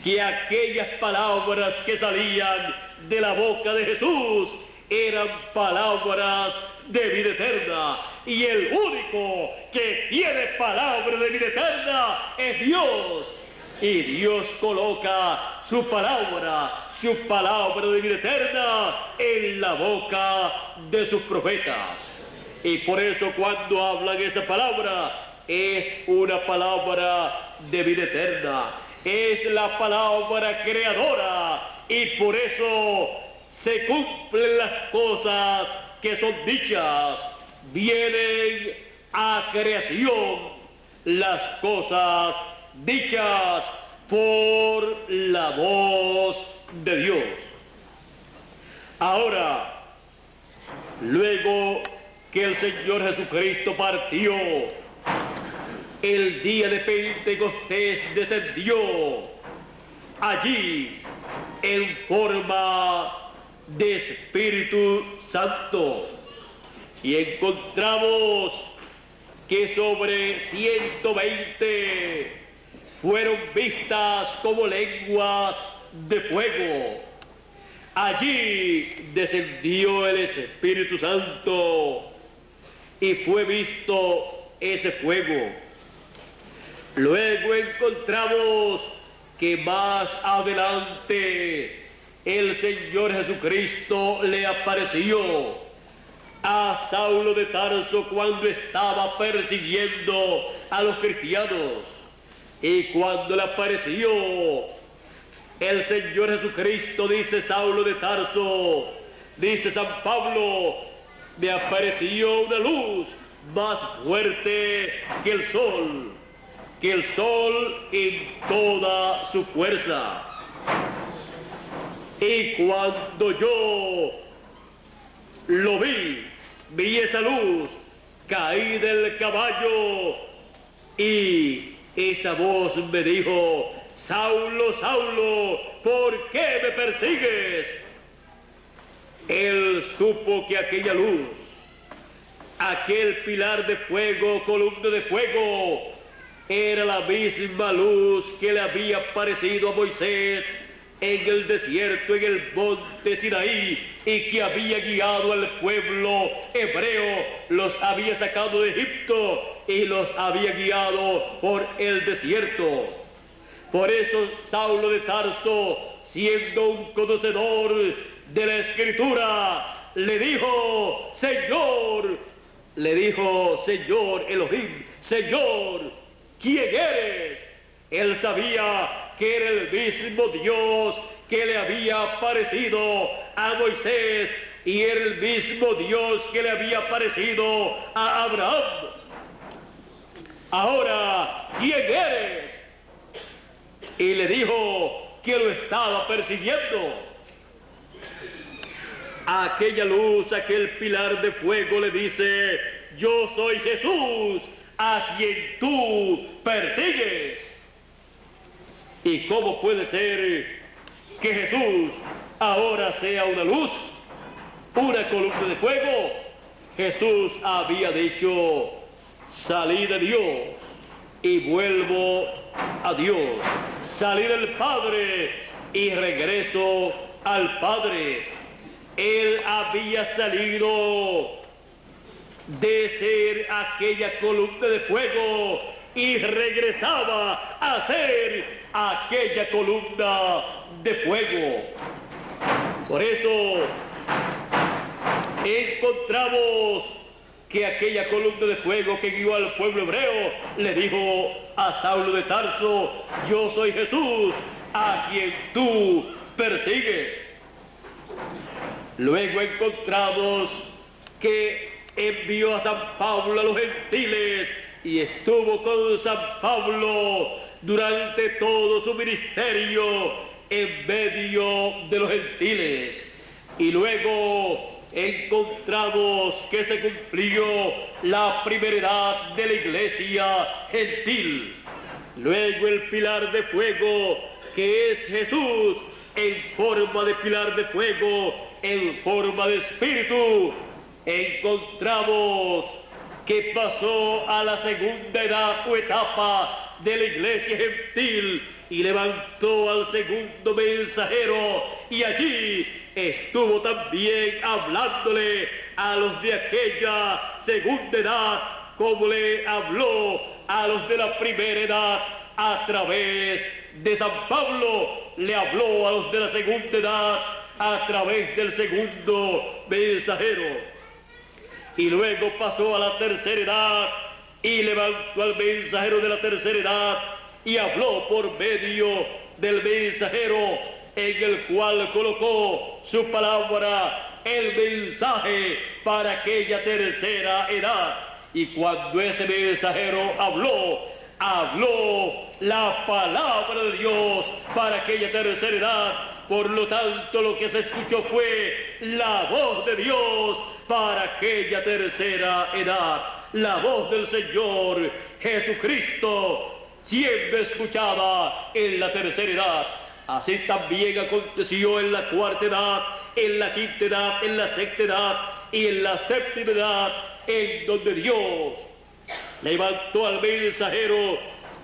que aquellas palabras que salían de la boca de Jesús eran palabras de vida eterna? Y el único que tiene palabras de vida eterna es Dios. Y Dios coloca su palabra de vida eterna en la boca de sus profetas. Y por eso cuando hablan esa palabra, es una palabra de vida eterna. Es la palabra creadora. Y por eso se cumplen las cosas que son dichas. Vienen a creación las cosas dichas por la voz de Dios. Ahora, luego que el Señor Jesucristo partió, el día de Pentecostés descendió allí en forma de Espíritu Santo, y encontramos que sobre 120 fueron vistas como lenguas de fuego. Allí descendió el Espíritu Santo y fue visto ese fuego. Luego encontramos que más adelante el Señor Jesucristo le apareció a Saulo de Tarso cuando estaba persiguiendo a los cristianos. Y cuando le apareció el Señor Jesucristo, dice Saulo de Tarso, dice San Pablo: me apareció una luz más fuerte que el sol en toda su fuerza. Y cuando yo lo vi esa luz, caí del caballo y esa voz me dijo: Saulo, Saulo, ¿por qué me persigues? Él supo que aquella luz, aquel pilar de fuego, columna de fuego, era la misma luz que le había parecido a Moisés en el desierto, en el monte Sinaí, y que había guiado al pueblo hebreo, los había sacado de Egipto y los había guiado por el desierto. Por eso Saulo de Tarso, siendo un conocedor de la Escritura, le dijo, Señor Elohim, Señor, ¿quién eres? Él sabía que era el mismo Dios que le había aparecido a Moisés y era el mismo Dios que le había aparecido a Abraham. Ahora, ¿quién eres? Y le dijo que lo estaba persiguiendo. Aquella luz, aquel pilar de fuego le dice, yo soy Jesús, a quien tú persigues. ¿Y cómo puede ser que Jesús ahora sea una luz, una columna de fuego? Jesús había dicho, salí de Dios y vuelvo a Dios. Salí del Padre y regreso al Padre. Él había salido de ser aquella columna de fuego y regresaba a ser aquella columna de fuego. Por eso encontramos que aquella columna de fuego que guió al pueblo hebreo le dijo a Saulo de Tarso, yo soy Jesús, a quien tú persigues. Luego encontramos que envió a San Pablo a los gentiles y estuvo con San Pablo durante todo su ministerio en medio de los gentiles. Y luego encontramos que se cumplió la primera edad de la iglesia gentil. Luego el pilar de fuego, que es Jesús, en forma de pilar de fuego, en forma de espíritu, encontramos que pasó a la segunda edad o etapa de la iglesia gentil y levantó al segundo mensajero, y allí estuvo también hablándole a los de aquella segunda edad como le habló a los de la primera edad. A través de San Pablo le habló a los de la segunda edad a través del segundo mensajero. Y luego pasó a la tercera edad y levantó al mensajero de la tercera edad y habló por medio del mensajero, en el cual colocó su palabra, el mensaje para aquella tercera edad. Y cuando ese mensajero habló la palabra de Dios para aquella tercera edad. Por lo tanto, lo que se escuchó fue la voz de Dios para aquella tercera edad. La voz del Señor Jesucristo, siempre escuchada en la tercera edad. Así también aconteció en la cuarta edad, en la quinta edad, en la sexta edad y en la séptima edad, en donde Dios levantó al mensajero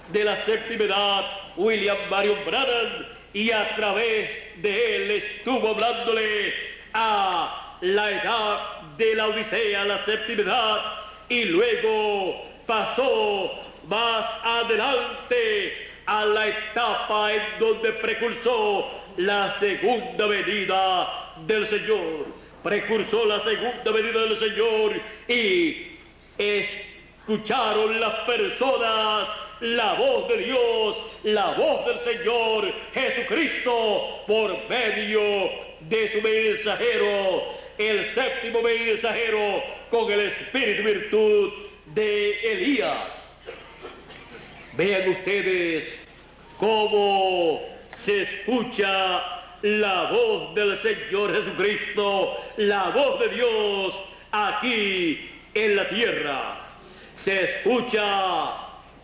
de la séptima edad, William Marion Branham, y a través de él estuvo hablándole a la edad de la Odisea, la séptima edad, y luego pasó más adelante a la etapa en donde precursó la segunda venida del Señor. Precursó la segunda venida del Señor y escucharon las personas la voz de Dios, la voz del Señor Jesucristo por medio de su mensajero, el séptimo mensajero, con el espíritu y virtud de Elías. Vean ustedes cómo se escucha la voz del Señor Jesucristo, la voz de Dios aquí en la tierra. Se escucha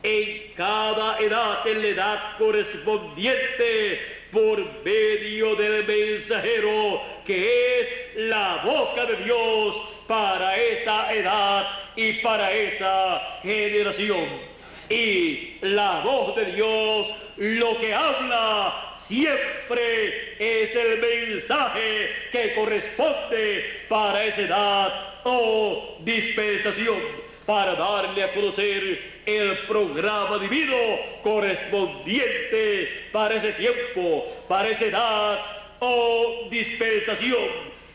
en cada edad, en la edad correspondiente, por medio del mensajero, que es la boca de Dios para esa edad y para esa generación. Y la voz de Dios lo que habla siempre es el mensaje que corresponde para esa edad o dispensación, para darle a conocer el programa divino correspondiente para ese tiempo, para esa edad o dispensación,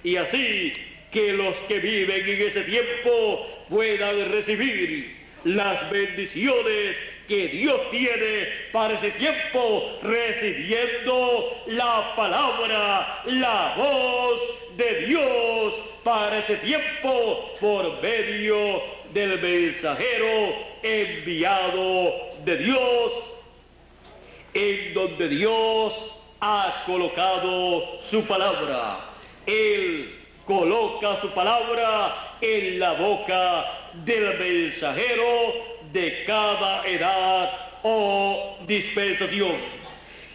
y así que los que viven en ese tiempo puedan recibir las bendiciones que Dios tiene para ese tiempo, recibiendo la palabra, la voz de Dios para ese tiempo por medio del mensajero enviado de Dios, en donde Dios ha colocado su palabra. Él coloca su palabra en la boca del mensajero de cada edad o dispensación.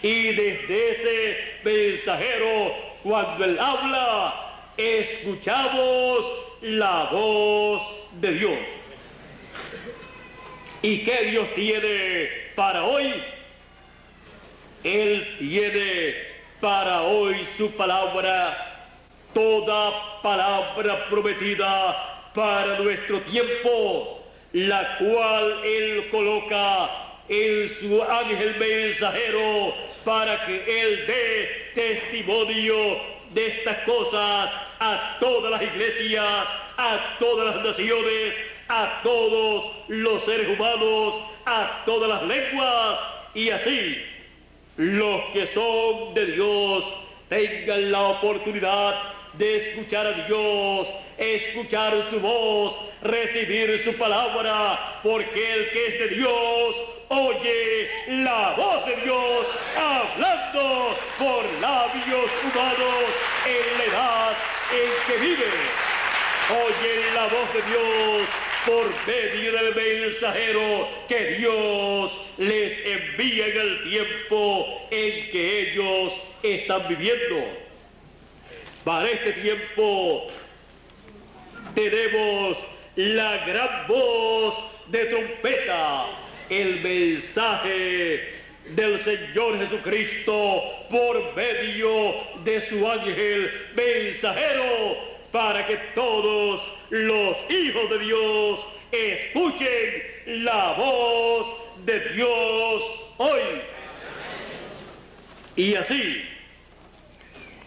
Y desde ese mensajero, cuando él habla, escuchamos la voz de Dios. ¿Y qué Dios tiene para hoy? Él tiene para hoy su palabra, toda palabra prometida para nuestro tiempo, la cual Él coloca en su ángel mensajero para que Él dé testimonio de estas cosas a todas las iglesias, a todas las naciones, a todos los seres humanos, a todas las lenguas, y así los que son de Dios tengan la oportunidad de escuchar a Dios, escuchar su voz, recibir su palabra, porque el que es de Dios oye la voz de Dios hablando por labios humanos en la edad en que vive. Oye la voz de Dios por medio del mensajero que Dios les envía en el tiempo en que ellos están viviendo. Para este tiempo tenemos la gran voz de trompeta, el mensaje del Señor Jesucristo por medio de su ángel mensajero, para que todos los hijos de Dios escuchen la voz de Dios hoy. Y así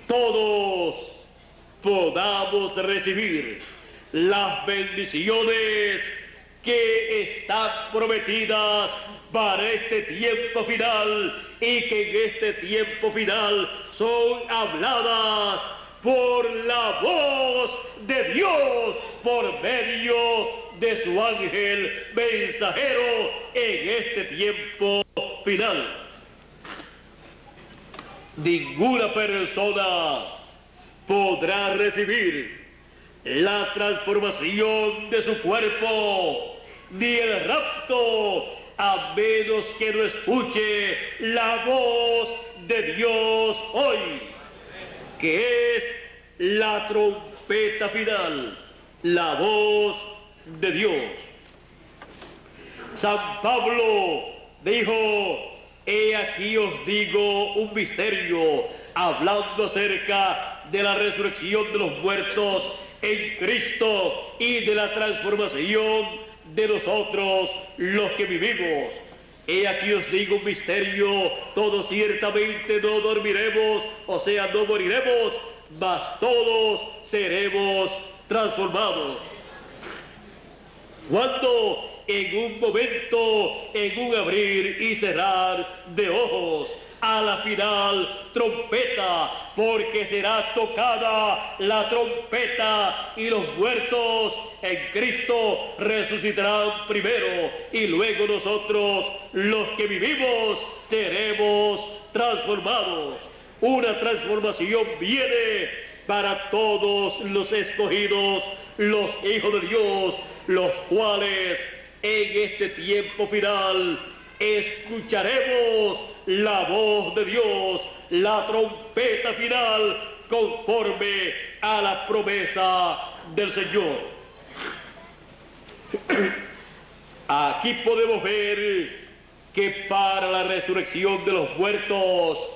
todos podamos recibir las bendiciones que están prometidas para este tiempo final, y que en este tiempo final son habladas por la voz de Dios por medio de su ángel mensajero en este tiempo final. Ninguna persona podrá recibir la transformación de su cuerpo ni el rapto a menos que no escuche la voz de Dios hoy, que es la trompeta final, la voz de Dios. San Pablo dijo: he aquí os digo un misterio, hablando acerca de la resurrección de los muertos en Cristo y de la transformación de nosotros los que vivimos. He aquí os digo un misterio, todos ciertamente no dormiremos, o sea, no moriremos, mas todos seremos transformados. Cuando en un momento, en un abrir y cerrar de ojos, a la final trompeta, porque será tocada la trompeta y los muertos en Cristo resucitarán primero, y luego nosotros los que vivimos seremos transformados. Una transformación viene para todos los escogidos, los hijos de Dios, los cuales en este tiempo final escucharemos la voz de Dios, la trompeta final, conforme a la promesa del Señor. Aquí podemos ver que para la resurrección de los muertos,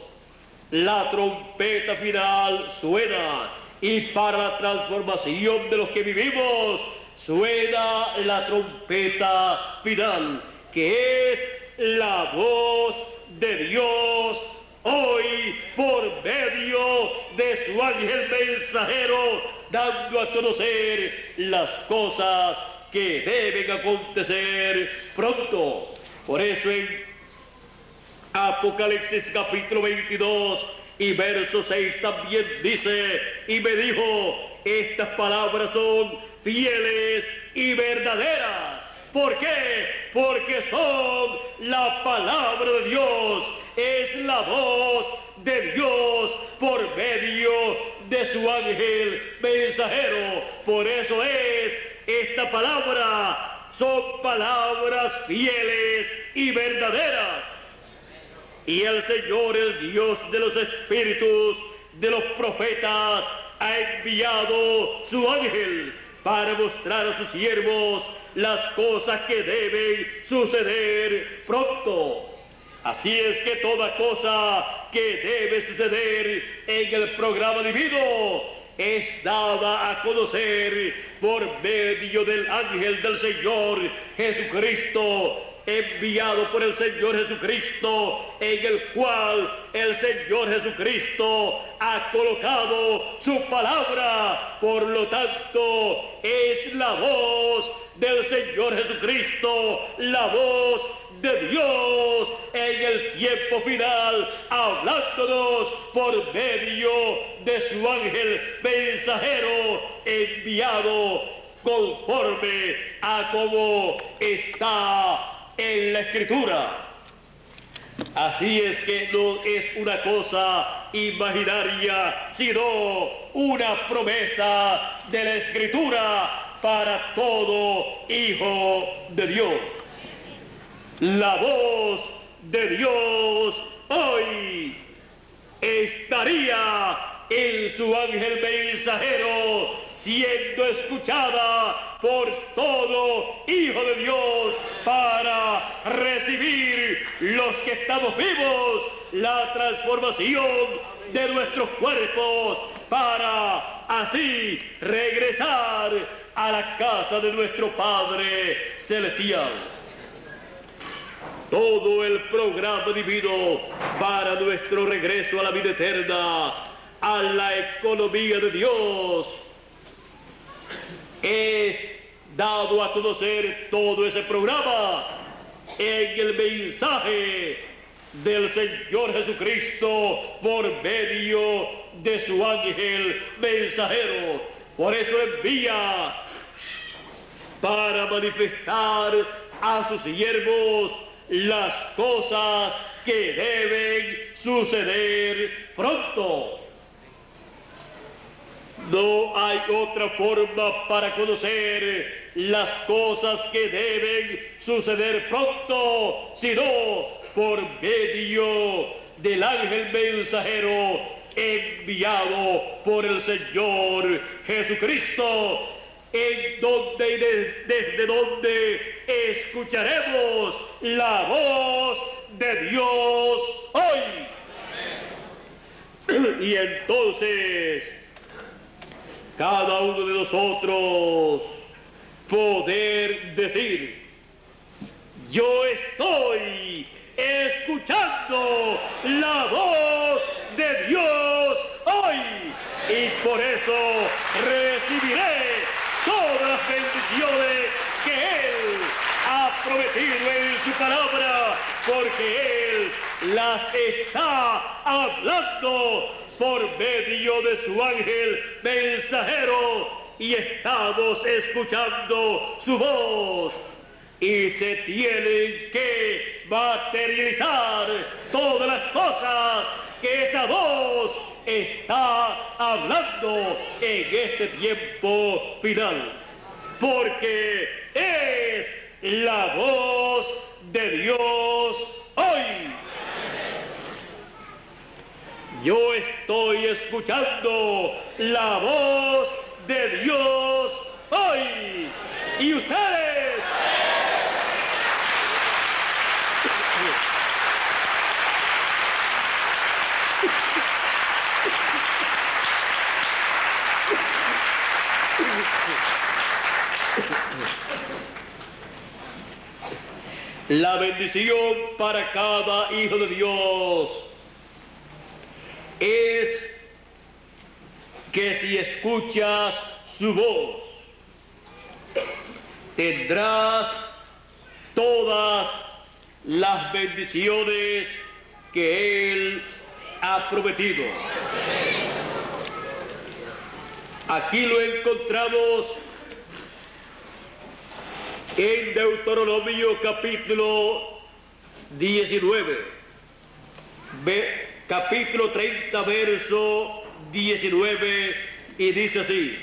la trompeta final suena, y para la transformación de los que vivimos, suena la trompeta final, que es la voz de Dios hoy por medio de su ángel mensajero, dando a conocer las cosas que deben acontecer pronto. Por eso en Apocalipsis capítulo 22 y verso 6 también dice: y me dijo, estas palabras son fieles y verdaderas. ¿Por qué? Porque son la palabra de Dios, es la voz de Dios por medio de su ángel mensajero. Por eso es esta palabra, son palabras fieles y verdaderas. Y el Señor, el Dios de los espíritus de los profetas, ha enviado su ángel para mostrar a sus siervos las cosas que deben suceder pronto. Así es que toda cosa que debe suceder en el programa divino es dada a conocer por medio del ángel del Señor Jesucristo, enviado por el Señor Jesucristo, en el cual el Señor Jesucristo ha colocado su palabra. Por lo tanto, es la voz del Señor Jesucristo, la voz de Dios en el tiempo final, hablándonos por medio de su ángel mensajero, enviado conforme a como está en la Escritura. Así es que no es una cosa imaginaria, sino una promesa de la Escritura para todo hijo de Dios. La voz de Dios hoy estaría en su ángel mensajero, siendo escuchada por todo hijo de Dios, para recibir los que estamos vivos la transformación de nuestros cuerpos, para así regresar a la casa de nuestro Padre Celestial. Todo el programa divino para nuestro regreso a la vida eterna, a la economía de Dios, es dado a conocer todo ese programa en el mensaje del Señor Jesucristo por medio de su ángel mensajero. Por eso envía para manifestar a sus siervos las cosas que deben suceder pronto. No hay otra forma para conocer las cosas que deben suceder pronto, sino por medio del ángel mensajero enviado por el Señor Jesucristo, en donde y desde donde escucharemos la voz de Dios hoy. Amén. Y entonces cada uno de nosotros poder decir: yo estoy escuchando la voz de Dios hoy, y por eso recibiré todas las bendiciones que Él ha prometido en su palabra, porque Él las está hablando por medio de su ángel mensajero, y estamos escuchando su voz, y se tienen que materializar todas las cosas que esa voz está hablando en este tiempo final, porque es la voz de Dios hoy. Yo estoy escuchando la voz de Dios hoy. ¿Y ustedes? La bendición para cada hijo de Dios es que si escuchas su voz, tendrás todas las bendiciones que Él ha prometido. Aquí lo encontramos en Deuteronomio capítulo 19, capítulo 30, verso 19, y dice así: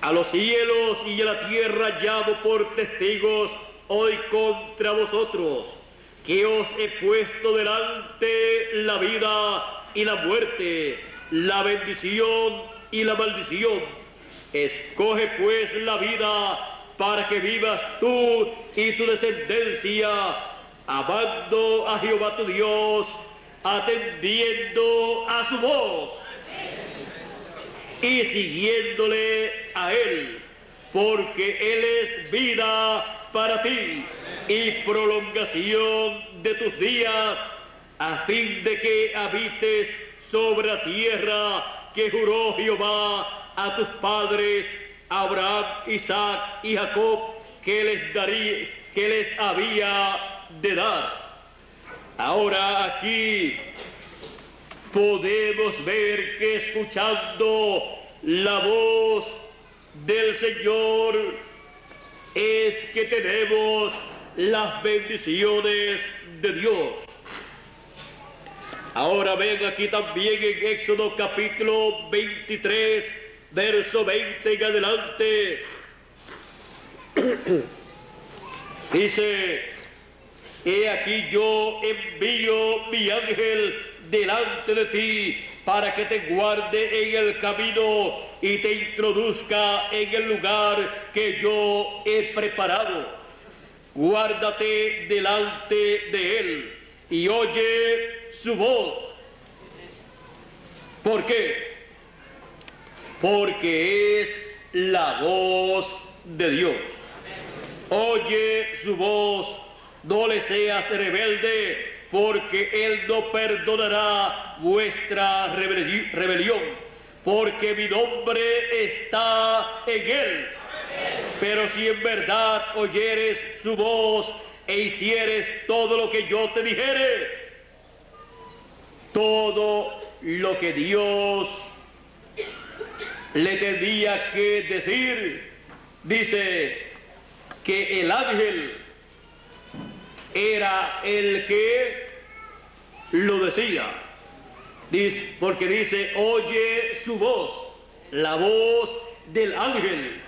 a los cielos y a la tierra llamo por testigos hoy contra vosotros, que os he puesto delante la vida y la muerte, la bendición y la maldición. Escoge pues la vida para que vivas tú y tu descendencia, amando a Jehová tu Dios, atendiendo a su voz y siguiéndole a Él, porque Él es vida para ti y prolongación de tus días, a fin de que habites sobre la tierra que juró Jehová a tus padres, Abraham, Isaac y Jacob, que les había de dar. Ahora aquí podemos ver que escuchando la voz del Señor es que tenemos las bendiciones de Dios. Ahora ven aquí también en Éxodo capítulo 23, verso 20 en adelante. Dice: he aquí yo envío mi ángel delante de ti para que te guarde en el camino y te introduzca en el lugar que yo he preparado. Guárdate delante de él y oye su voz. ¿Por qué? Porque es la voz de Dios. Oye su voz, no le seas rebelde, porque Él no perdonará vuestra rebelión, porque mi nombre está en Él. Pero si en verdad oyeres su voz e hicieres todo lo que yo te dijere, todo lo que Dios le tenía que decir, dice que el ángel era el que lo decía, porque dice: oye su voz, la voz del ángel.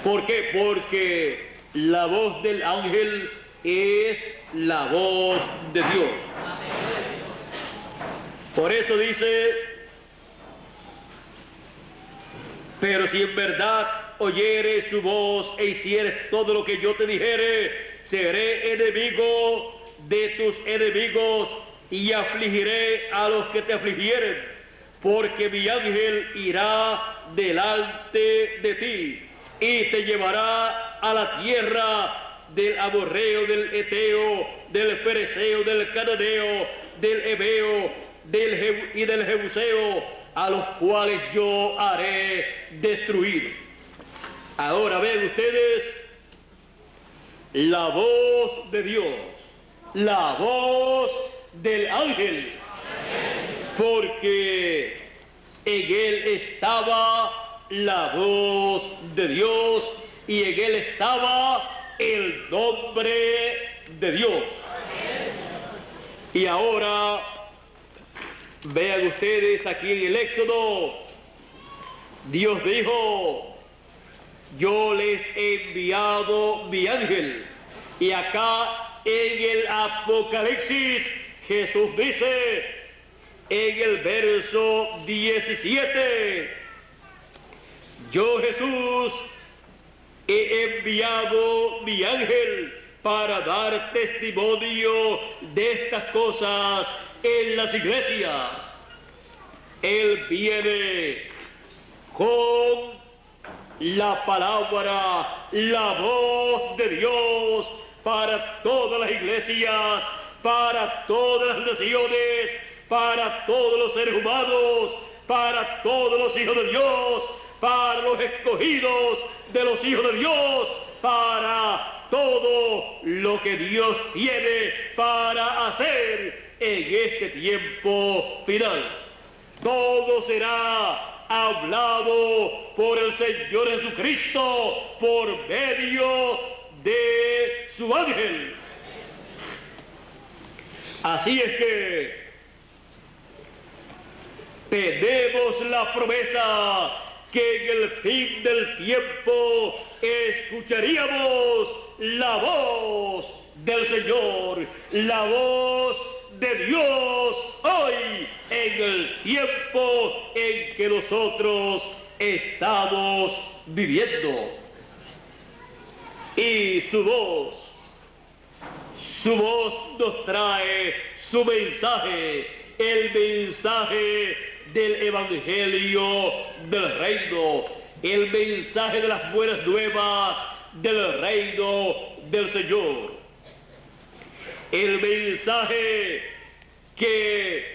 ¿Por qué? Porque la voz del ángel es la voz de Dios. Por eso dice: pero si en verdad oyeres su voz e hicieres todo lo que yo te dijere, seré enemigo de tus enemigos y afligiré a los que te afligieren, porque mi ángel irá delante de ti y te llevará a la tierra del amorreo, del eteo, del fereceo, del cananeo, del heveo y del jebuseo, a los cuales yo haré destruir. Ahora ven ustedes la voz de Dios, la voz del ángel, porque en él estaba la voz de Dios y en él estaba el nombre de Dios. Y ahora vean ustedes aquí en el Éxodo, Dios dijo: yo les he enviado mi ángel. Y acá en el Apocalipsis Jesús dice en el verso 17: yo Jesús he enviado mi ángel para dar testimonio de estas cosas en las iglesias. Él viene con la palabra, la voz de Dios para todas las iglesias, para todas las naciones, para todos los seres humanos, para todos los hijos de Dios, para los escogidos de los hijos de Dios, para todo lo que Dios tiene para hacer en este tiempo final. Todo será hablado por el Señor Jesucristo por medio de su ángel. Así es que tenemos la promesa que en el fin del tiempo escucharíamos la voz del Señor, la voz de Dios hoy en el tiempo en que nosotros estamos viviendo. Y su voz nos trae su mensaje, el mensaje del Evangelio del Reino, el mensaje de las buenas nuevas del reino del Señor, el mensaje que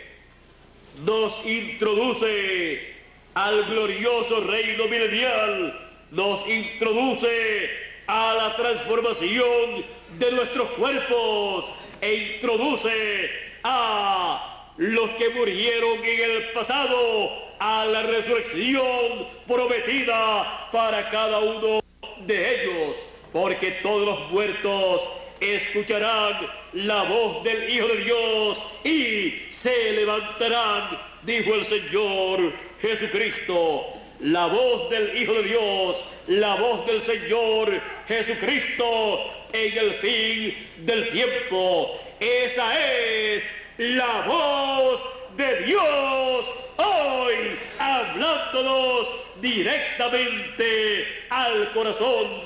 nos introduce al glorioso reino milenial, nos introduce a la transformación de nuestros cuerpos e introduce a los que murieron en el pasado a la resurrección prometida para cada uno de ellos, porque todos los muertos escucharán la voz del Hijo de Dios y se levantarán, dijo el Señor Jesucristo. La voz del Hijo de Dios, la voz del Señor Jesucristo en el fin del tiempo. Esa es la voz de Dios hoy, hablándonos directamente al corazón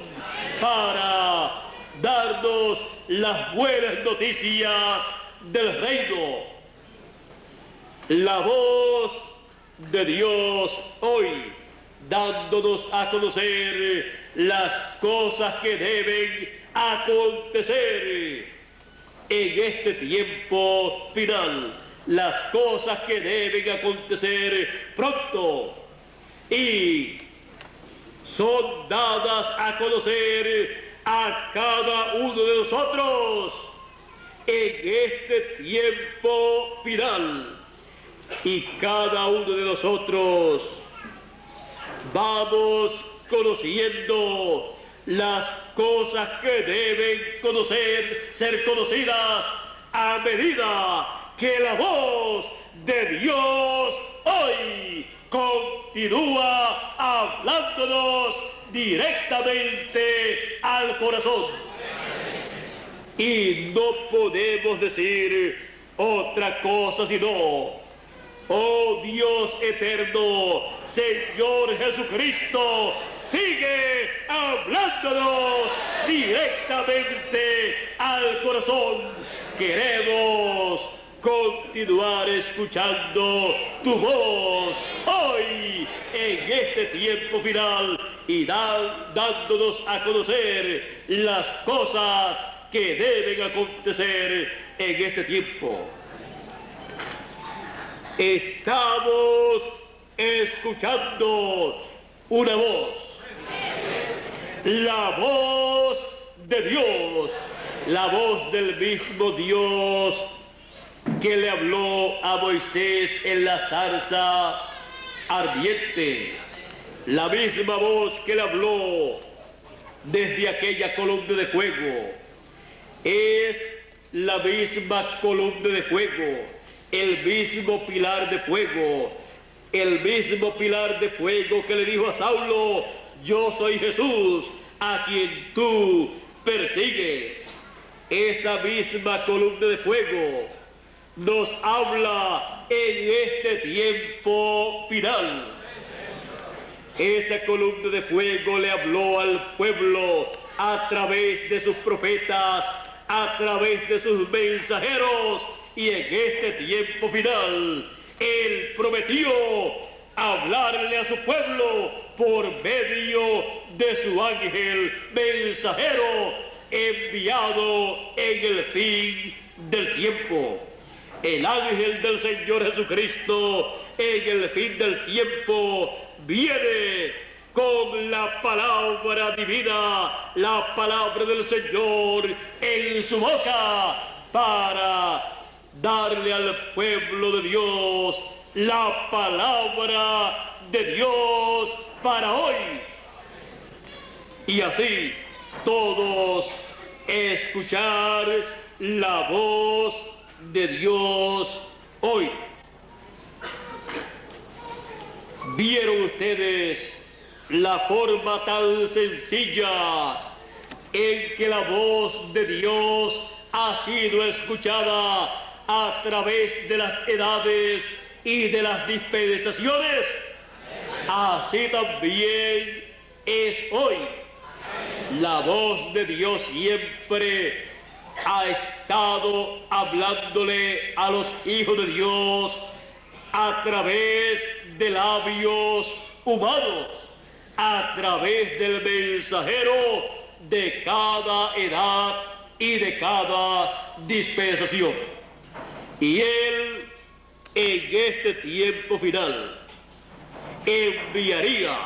para darnos las buenas noticias del reino. La voz de Dios hoy, dándonos a conocer las cosas que deben acontecer en este tiempo final, las cosas que deben acontecer pronto y son dadas a conocer a cada uno de nosotros en este tiempo final. Y cada uno de nosotros vamos conociendo las cosas que deben ser conocidas a medida que la voz de Dios hoy continúa hablándonos directamente al corazón. Y no podemos decir otra cosa sino: oh Dios eterno, Señor Jesucristo, sigue hablándonos directamente al corazón. Queremos continuar escuchando tu voz hoy en este tiempo final y dándonos a conocer las cosas que deben acontecer en este tiempo. Estamos escuchando una voz, la voz de Dios, la voz del mismo Dios que le habló a Moisés en la zarza ardiente, la misma voz que le habló desde aquella columna de fuego. Es la misma columna de fuego, el mismo pilar de fuego, el mismo pilar de fuego que le dijo a Saulo: yo soy Jesús a quien tú persigues. Esa misma columna de fuego nos habla en este tiempo final. Esa columna de fuego le habló al pueblo a través de sus profetas, a través de sus mensajeros, y en este tiempo final Él prometió hablarle a su pueblo por medio de su ángel mensajero enviado en el fin del tiempo. El ángel del Señor Jesucristo en el fin del tiempo viene con la palabra divina, la palabra del Señor en su boca para darle al pueblo de Dios la palabra de Dios para hoy. Y así todos escuchar la voz de Dios hoy. ¿Vieron ustedes la forma tan sencilla en que la voz de Dios ha sido escuchada a través de las edades y de las dispensaciones? Así también es hoy. La voz de Dios siempre ha estado hablándole a los hijos de Dios a través de labios humanos, a través del mensajero de cada edad y de cada dispensación. Y Él, en este tiempo final, enviaría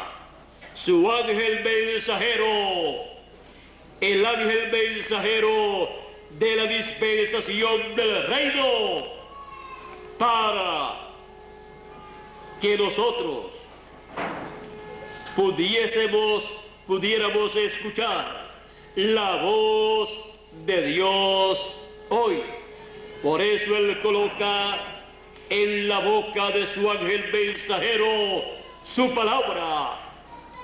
su ángel mensajero, el ángel mensajero de la dispensación del reino, para que nosotros pudiéramos escuchar la voz de Dios hoy. Por eso Él coloca en la boca de su ángel mensajero su palabra,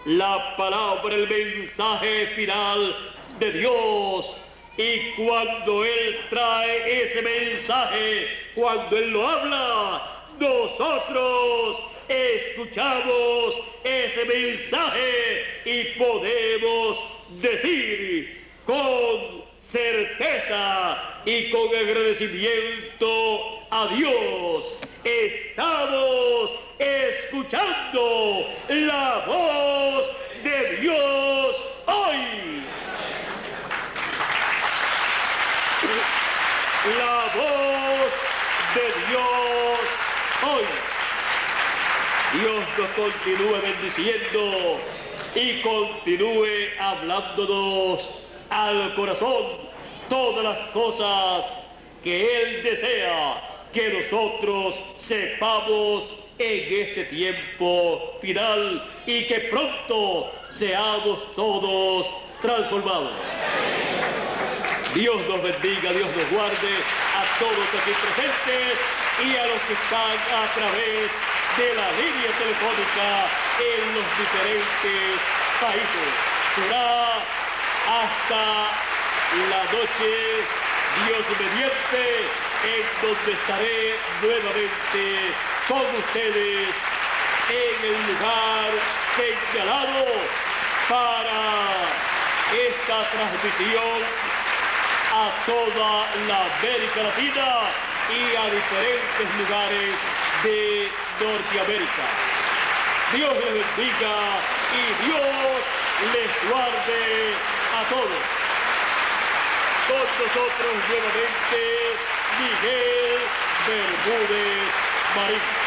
la palabra, el mensaje final de Dios. Y cuando Él trae ese mensaje, cuando Él lo habla, nosotros escuchamos ese mensaje y podemos decir con certeza y con agradecimiento a Dios: estamos escuchando la voz de Dios hoy. La voz de Dios hoy. Dios nos continúe bendiciendo y continúe hablándonos al corazón todas las cosas que Él desea que nosotros sepamos en este tiempo final y que pronto seamos todos transformados. Dios nos bendiga, Dios nos guarde a todos aquí presentes y a los que están a través de la línea telefónica en los diferentes países. Será hasta la noche, Dios mediante, en donde estaré nuevamente con ustedes en el lugar señalado para esta transmisión a toda la América Latina y a diferentes lugares de Norteamérica. Dios les bendiga y Dios les guarde a todos. Con nosotros nuevamente Miguel Bermúdez Marín.